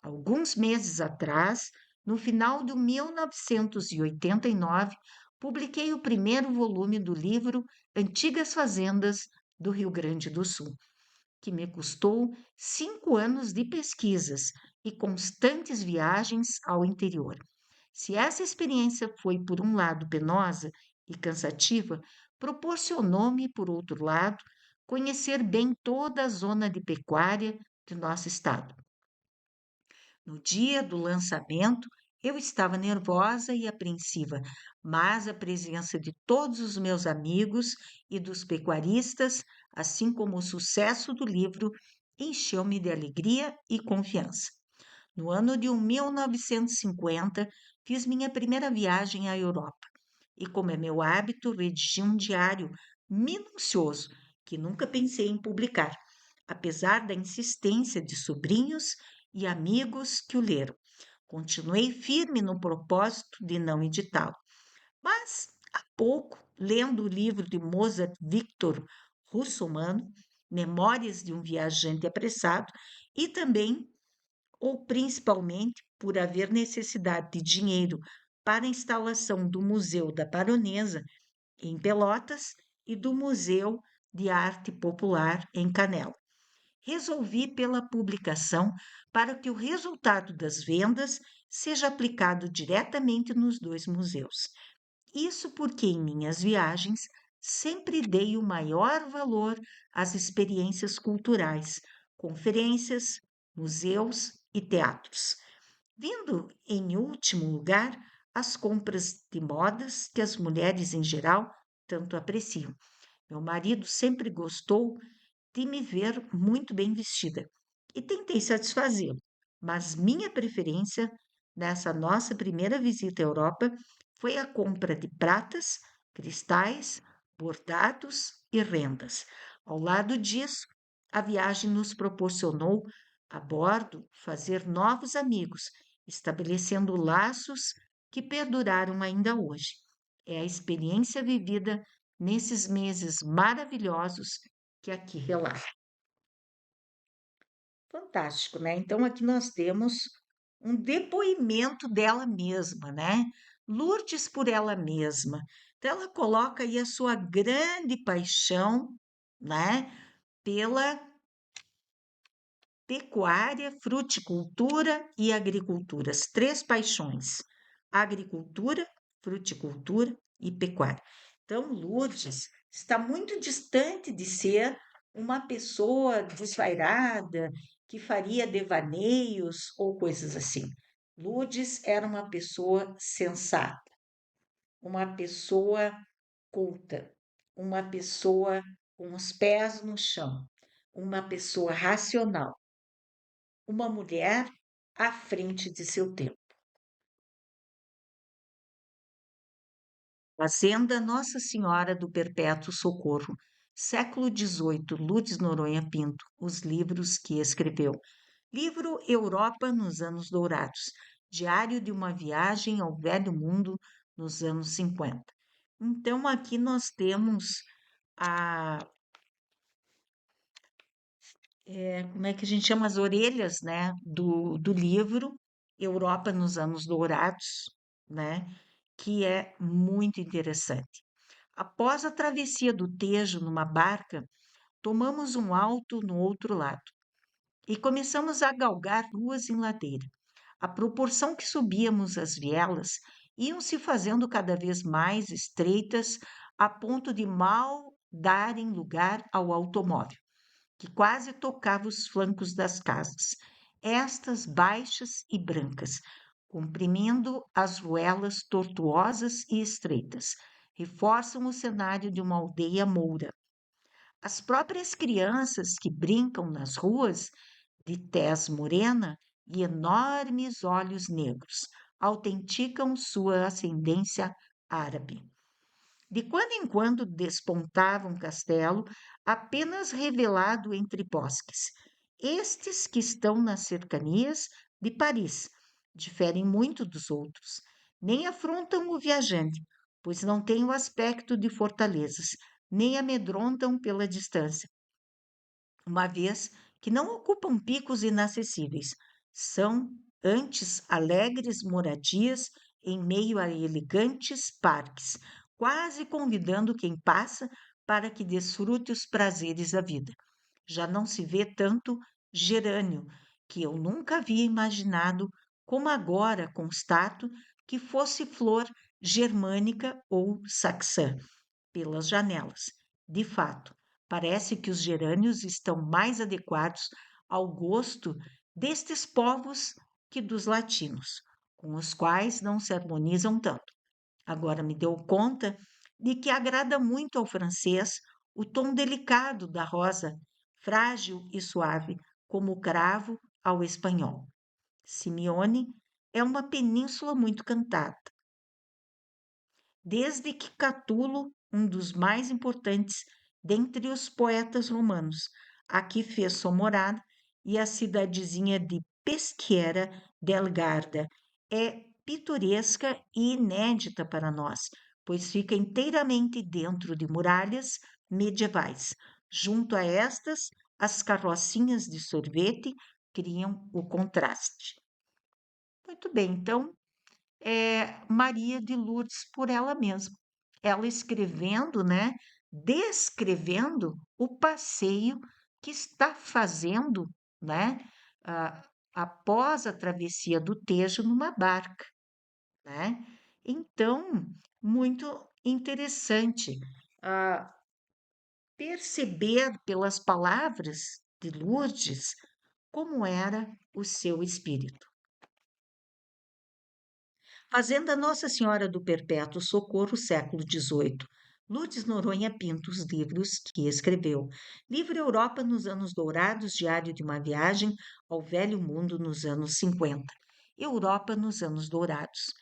Alguns meses atrás, no final de 1989, publiquei o primeiro volume do livro Antigas Fazendas do Rio Grande do Sul, que me custou 5 anos de pesquisas e constantes viagens ao interior. Se essa experiência foi, por um lado, penosa e cansativa, proporcionou-me, por outro lado, conhecer bem toda a zona de pecuária de nosso estado. No dia do lançamento, eu estava nervosa e apreensiva, mas a presença de todos os meus amigos e dos pecuaristas, assim como o sucesso do livro, encheu-me de alegria e confiança. No ano de 1950, fiz minha primeira viagem à Europa e, como é meu hábito, redigi um diário minucioso que nunca pensei em publicar, apesar da insistência de sobrinhos e amigos que o leram. Continuei firme no propósito de não editá-lo. Mas, há pouco, lendo o livro de Mozart Victor Russomano, Memórias de um Viajante Apressado, e também, ou principalmente, por haver necessidade de dinheiro para a instalação do Museu da Baronesa, em Pelotas, e do Museu de Arte Popular, em Canela. Resolvi pela publicação para que o resultado das vendas seja aplicado diretamente nos dois museus. Isso porque em minhas viagens sempre dei o maior valor às experiências culturais, conferências, museus e teatros. Vindo em último lugar as compras de modas que as mulheres em geral tanto apreciam. Meu marido sempre gostou de me ver muito bem vestida e tentei satisfazê-lo, mas minha preferência nessa nossa primeira visita à Europa foi a compra de pratas, cristais, bordados e rendas. Ao lado disso, a viagem nos proporcionou, a bordo, fazer novos amigos, estabelecendo laços que perduraram ainda hoje. É a experiência vivida nesses meses maravilhosos que aqui relata. Fantástico, né? Então, aqui nós temos um depoimento dela mesma, né? Lourdes por ela mesma. Então, ela coloca aí a sua grande paixão, né? Pela pecuária, fruticultura e agricultura, as três paixões: agricultura, fruticultura e pecuária. Então, Lourdes está muito distante de ser uma pessoa desvairada, que faria devaneios ou coisas assim. Lourdes era uma pessoa sensata, uma pessoa culta, uma pessoa com os pés no chão, uma pessoa racional, uma mulher à frente de seu tempo. Fazenda Nossa Senhora do Perpétuo Socorro, século XVIII, Lourdes Noronha Pinto, os livros que escreveu. Livro Europa nos Anos Dourados, Diário de uma Viagem ao Velho Mundo nos anos 50. Então, aqui nós temos a, como é que a gente chama? As orelhas, né, do livro, Europa nos anos dourados, né? Que é muito interessante. Após a travessia do Tejo numa barca, tomamos um alto no outro lado e começamos a galgar ruas em ladeira. À proporção que subíamos as vielas, iam se fazendo cada vez mais estreitas, a ponto de mal darem lugar ao automóvel, que quase tocava os flancos das casas, estas baixas e brancas, comprimindo as ruelas tortuosas e estreitas, reforçam o cenário de uma aldeia moura. As próprias crianças que brincam nas ruas, de tez morena e enormes olhos negros, autenticam sua ascendência árabe. De quando em quando despontava um castelo, apenas revelado entre bosques. Estes que estão nas cercanias de Paris diferem muito dos outros, nem afrontam o viajante, pois não têm o aspecto de fortalezas, nem amedrontam pela distância, uma vez que não ocupam picos inacessíveis. São, antes, alegres moradias em meio a elegantes parques, quase convidando quem passa para que desfrute os prazeres da vida. Já não se vê tanto gerânio, que eu nunca havia imaginado, como agora constato que fosse flor germânica ou saxã pelas janelas. De fato, parece que os gerânios estão mais adequados ao gosto destes povos que dos latinos, com os quais não se harmonizam tanto. Agora me deu conta de que agrada muito ao francês o tom delicado da rosa, frágil e suave, como o cravo ao espanhol. Simeone é uma península muito cantada. Desde que Catulo, um dos mais importantes dentre os poetas romanos, aqui fez sua morada, e a cidadezinha de Peschiera del Garda é pitoresca e inédita para nós, pois fica inteiramente dentro de muralhas medievais. Junto a estas, as carrocinhas de sorvete criam o contraste. Muito bem, então Maria de Lourdes por ela mesma. Ela escrevendo, né, descrevendo o passeio que está fazendo, né, ah, após a travessia do Tejo numa barca, né? Então, muito interessante perceber pelas palavras de Lourdes como era o seu espírito. Fazenda Nossa Senhora do Perpétuo Socorro, século XVIII. Lourdes Noronha Pinto, os livros que escreveu. Livro Europa nos anos dourados, Diário de uma Viagem ao Velho Mundo nos anos 50. Europa nos anos dourados.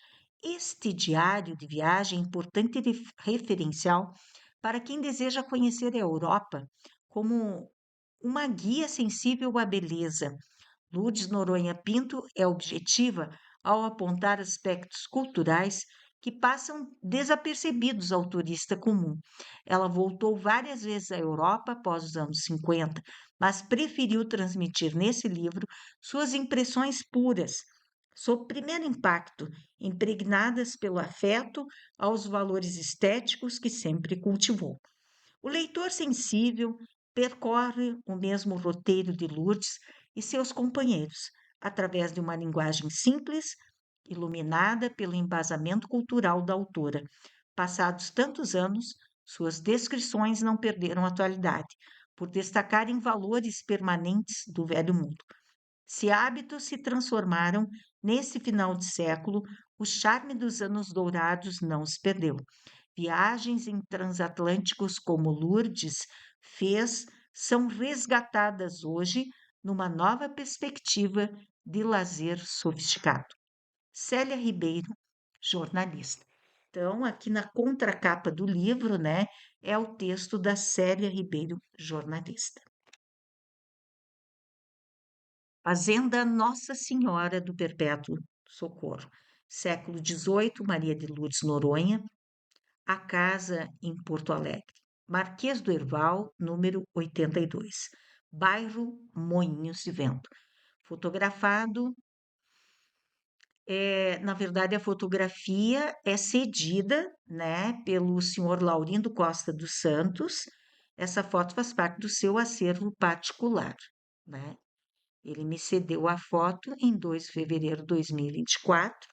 Este diário de viagem é importante referencial para quem deseja conhecer a Europa como uma guia sensível à beleza. Lourdes Noronha Pinto é objetiva ao apontar aspectos culturais que passam desapercebidos ao turista comum. Ela voltou várias vezes à Europa após os anos 50, mas preferiu transmitir nesse livro suas impressões puras, sob primeiro impacto, impregnadas pelo afeto aos valores estéticos que sempre cultivou. O leitor sensível percorre o mesmo roteiro de Lourdes e seus companheiros, através de uma linguagem simples, iluminada pelo embasamento cultural da autora. Passados tantos anos, suas descrições não perderam atualidade, por destacarem valores permanentes do velho mundo. Se hábitos se transformaram nesse final de século, o charme dos anos dourados não se perdeu. Viagens em transatlânticos como Lourdes fez são resgatadas hoje numa nova perspectiva de lazer sofisticado. Célia Ribeiro, jornalista. Então, aqui na contracapa do livro, né, é o texto da Célia Ribeiro, jornalista. Fazenda Nossa Senhora do Perpétuo Socorro, século XVIII, Maria de Lourdes Noronha, a casa em Porto Alegre, Marquês do Herval, número 82, bairro Moinhos de Vento, fotografado Na verdade, a fotografia é cedida, né, pelo senhor Laurindo Costa dos Santos. Essa foto faz parte do seu acervo particular, né? Ele me cedeu a foto em 2 de fevereiro de 2024,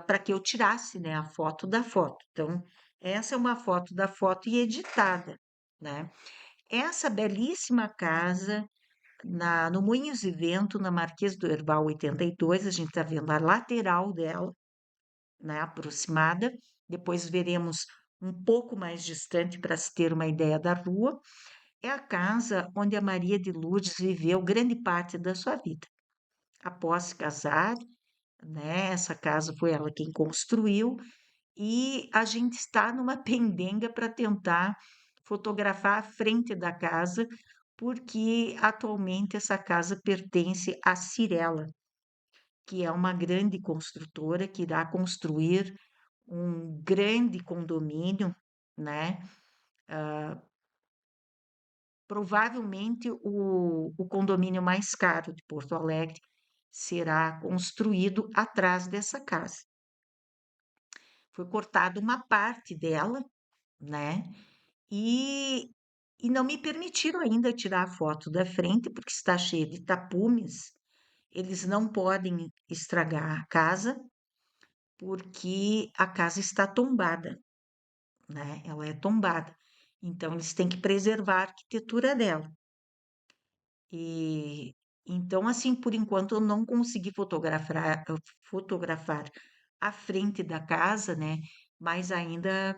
para que eu tirasse, né, a foto da foto. Então, essa é uma foto da foto e editada, né? Essa belíssima casa no Moinhos de Vento, na Marquês do Herval 82, a gente está vendo a lateral dela, né, aproximada. Depois veremos um pouco mais distante para se ter uma ideia da rua. É a casa onde a Maria de Lourdes viveu grande parte da sua vida. Após se casar, né, essa casa foi ela quem construiu e a gente está numa pendenga para tentar fotografar a frente da casa, porque atualmente essa casa pertence à Cirela, que é uma grande construtora que irá construir um grande condomínio, né? Provavelmente o condomínio mais caro de Porto Alegre será construído atrás dessa casa. Foi cortada uma parte dela, né? E, e não me permitiram ainda tirar a foto da frente, porque está cheia de tapumes. Eles não podem estragar a casa, porque a casa está tombada, né? Ela é tombada. Então, eles têm que preservar a arquitetura dela. E então, assim, por enquanto, eu não consegui fotografar a frente da casa, né? Mas ainda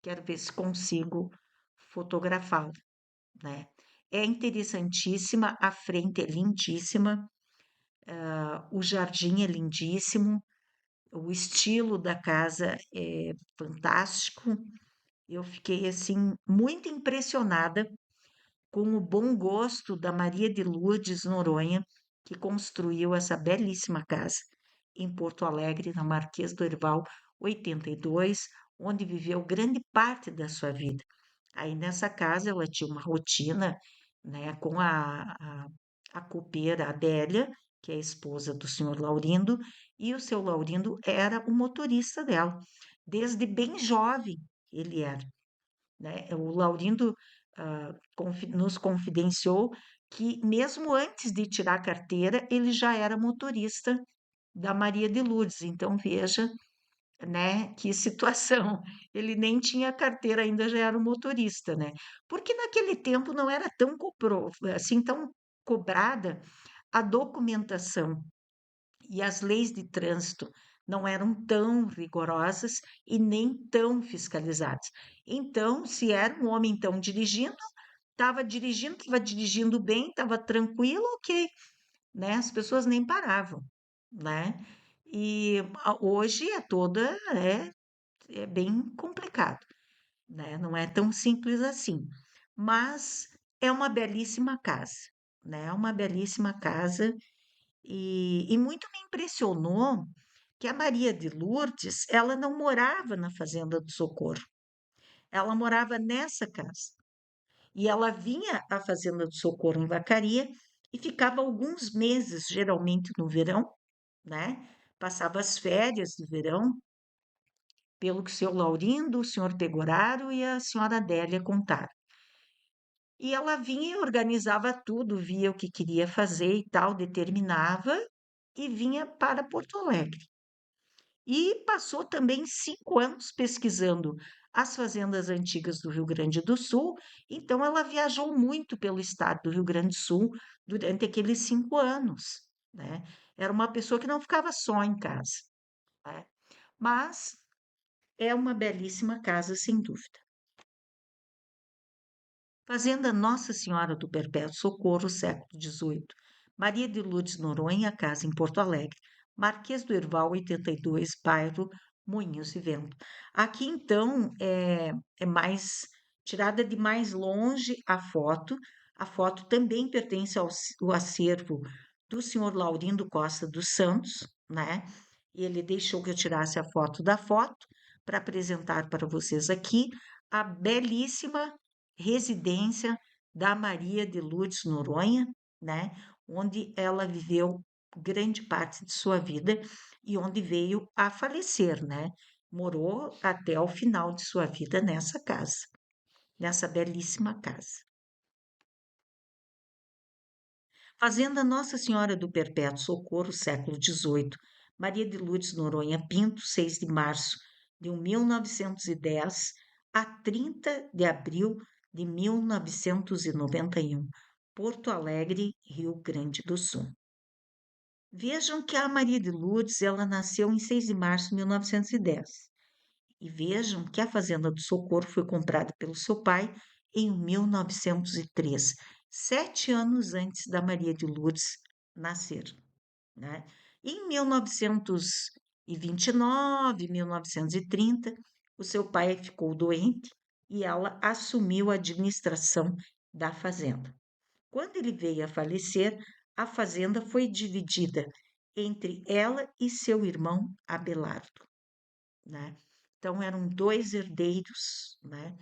quero ver se consigo fotografá-la, né? É interessantíssima, a frente é lindíssima, o jardim é lindíssimo, o estilo da casa é fantástico. Eu fiquei assim muito impressionada com o bom gosto da Maria de Lourdes Noronha, que construiu essa belíssima casa em Porto Alegre, na Marquês do Herval 82, onde viveu grande parte da sua vida. Aí nessa casa ela tinha uma rotina, né, com a copeira Adélia, que é a esposa do senhor Laurindo, e o seu Laurindo era o motorista dela. Desde bem jovem ele era, né? O Laurindo nos confidenciou que mesmo antes de tirar a carteira, ele já era motorista da Maria de Lourdes. Então veja, né, que situação. Ele nem tinha carteira ainda, já era um motorista, né? Porque naquele tempo não era tão assim tão cobrada a documentação e as leis de trânsito não eram tão rigorosas e nem tão fiscalizadas. Então, se era um homem então estava dirigindo bem, estava tranquilo, ok, né? As pessoas nem paravam, né? E hoje é bem complicado, né? Não é tão simples assim, mas é uma belíssima casa, né? É uma belíssima casa e muito me impressionou que a Maria de Lourdes, ela não morava na Fazenda do Socorro, ela morava nessa casa. E ela vinha à Fazenda do Socorro em Vacaria e ficava alguns meses, geralmente no verão, né? Passava as férias do verão, pelo que o seu Laurindo, o senhor Pegoraro e a senhora Adélia contaram. E ela vinha e organizava tudo, via o que queria fazer e tal, determinava e vinha para Porto Alegre. E passou também 5 anos pesquisando as fazendas antigas do Rio Grande do Sul, então ela viajou muito pelo estado do Rio Grande do Sul durante aqueles 5 anos, né? Era uma pessoa que não ficava só em casa, né? Mas é uma belíssima casa, sem dúvida. Fazenda Nossa Senhora do Perpétuo Socorro, século XVIII. Maria de Lourdes Noronha, casa em Porto Alegre. Marquês do Herval, 82, bairro Moinhos de Vento. Aqui, então, é mais tirada de mais longe a foto. A foto também pertence ao acervo do senhor Laurindo Costa dos Santos, né? Ele deixou que eu tirasse a foto da foto para apresentar para vocês aqui a belíssima residência da Maria de Lourdes Noronha, né, onde ela viveu grande parte de sua vida e onde veio a falecer, né? Morou até o final de sua vida nessa casa, nessa belíssima casa. Fazenda Nossa Senhora do Perpétuo Socorro, século XVIII, Maria de Lourdes Noronha Pinto, 6 de março de 1910 a 30 de abril de 1991, Porto Alegre, Rio Grande do Sul. Vejam que a Maria de Lourdes, ela nasceu em 6 de março de 1910. E vejam que a Fazenda do Socorro foi comprada pelo seu pai em 1903, 7 anos antes da Maria de Lourdes nascer, né? Em 1929, 1930, o seu pai ficou doente e ela assumiu a administração da fazenda. Quando ele veio a falecer, a fazenda foi dividida entre ela e seu irmão Abelardo, né? Então eram dois herdeiros, né,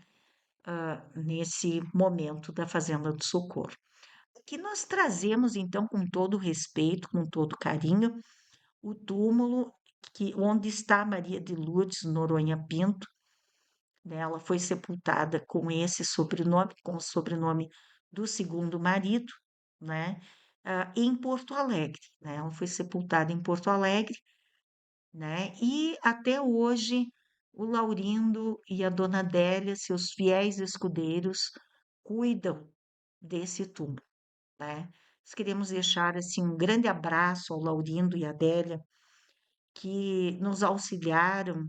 nesse momento da Fazenda do Socorro. O que nós trazemos, então, com todo respeito, com todo carinho, o túmulo onde está Maria de Lourdes Noronha Pinto, né? Ela foi sepultada com esse sobrenome, com o sobrenome do segundo marido, né? Em Porto Alegre, né? Ela foi sepultada em Porto Alegre, né? E até hoje o Laurindo e a Dona Adélia, seus fiéis escudeiros, cuidam desse túmulo, né? Nós queremos deixar assim um grande abraço ao Laurindo e à Adélia, que nos auxiliaram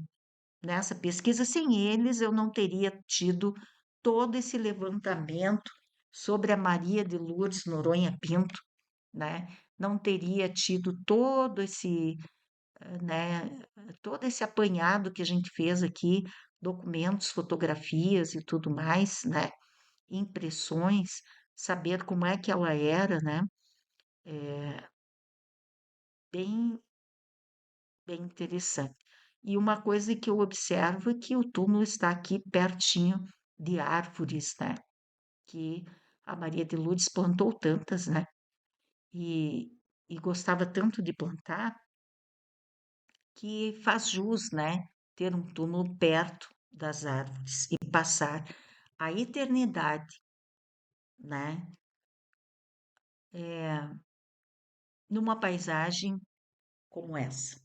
nessa pesquisa. Sem eles, eu não teria tido todo esse levantamento sobre a Maria de Lourdes Noronha Pinto, né? Não teria tido né, todo esse apanhado que a gente fez aqui, documentos, fotografias e tudo mais, né? Impressões, saber como é que ela era, né? Bem, bem interessante. E uma coisa que eu observo é que o túmulo está aqui pertinho de árvores, né? Que a Maria de Lourdes plantou tantas, né? E, e gostava tanto de plantar que faz jus, né? Ter um túmulo perto das árvores e passar a eternidade, né? Numa paisagem como essa.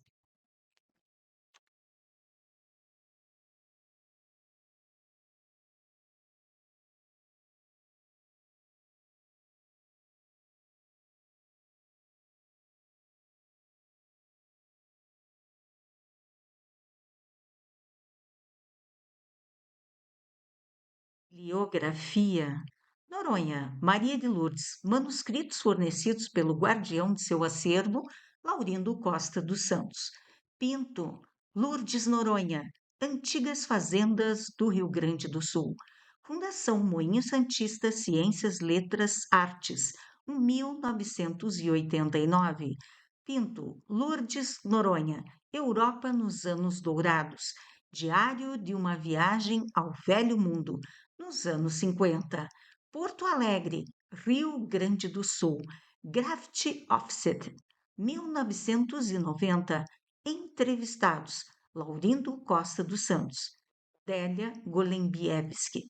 Bibliografia. Noronha, Maria de Lourdes, manuscritos fornecidos pelo guardião de seu acervo, Laurindo Costa dos Santos. Pinto, Lourdes Noronha, Antigas Fazendas do Rio Grande do Sul. Fundação Moinho Santista Ciências, Letras, Artes, 1989. Pinto, Lourdes Noronha, Europa nos Anos Dourados. Diário de uma Viagem ao Velho Mundo, nos anos 50. Porto Alegre, Rio Grande do Sul. Graft Offset, 1990. Entrevistados: Laurindo Costa dos Santos, Délia Golembiewski.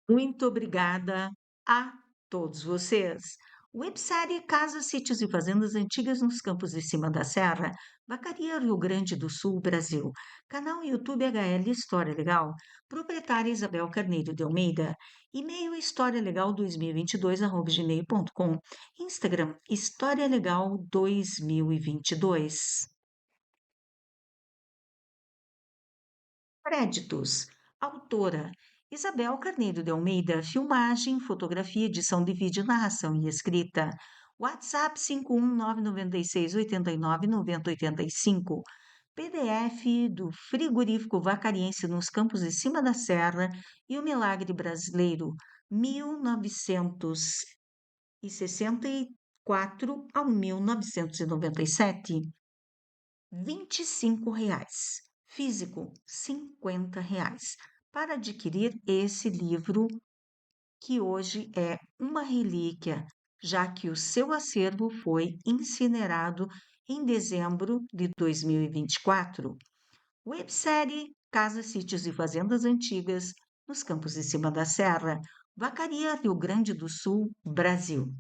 Muito obrigada a todos vocês. Websérie Casas, Sítios e Fazendas Antigas nos Campos de Cima da Serra, Vacaria, Rio Grande do Sul, Brasil. Canal YouTube HL História Legal. Proprietária Isabel Carneiro de Almeida. E-mail historialegal2022@gmail.com. Instagram História Legal 2022. Créditos: autora Isabel Carneiro de Almeida, filmagem, fotografia, edição de vídeo, narração e escrita. WhatsApp 51996899085. PDF do Frigorífico Vacariense nos Campos de Cima da Serra e o Milagre Brasileiro, 1964 a 1997. R$ 25. Físico, R$ 50. Para adquirir esse livro que hoje é uma relíquia, já que o seu acervo foi incinerado em dezembro de 2024. Websérie Casas, Sítios e Fazendas Antigas nos Campos de Cima da Serra, Vacaria, Rio Grande do Sul, Brasil.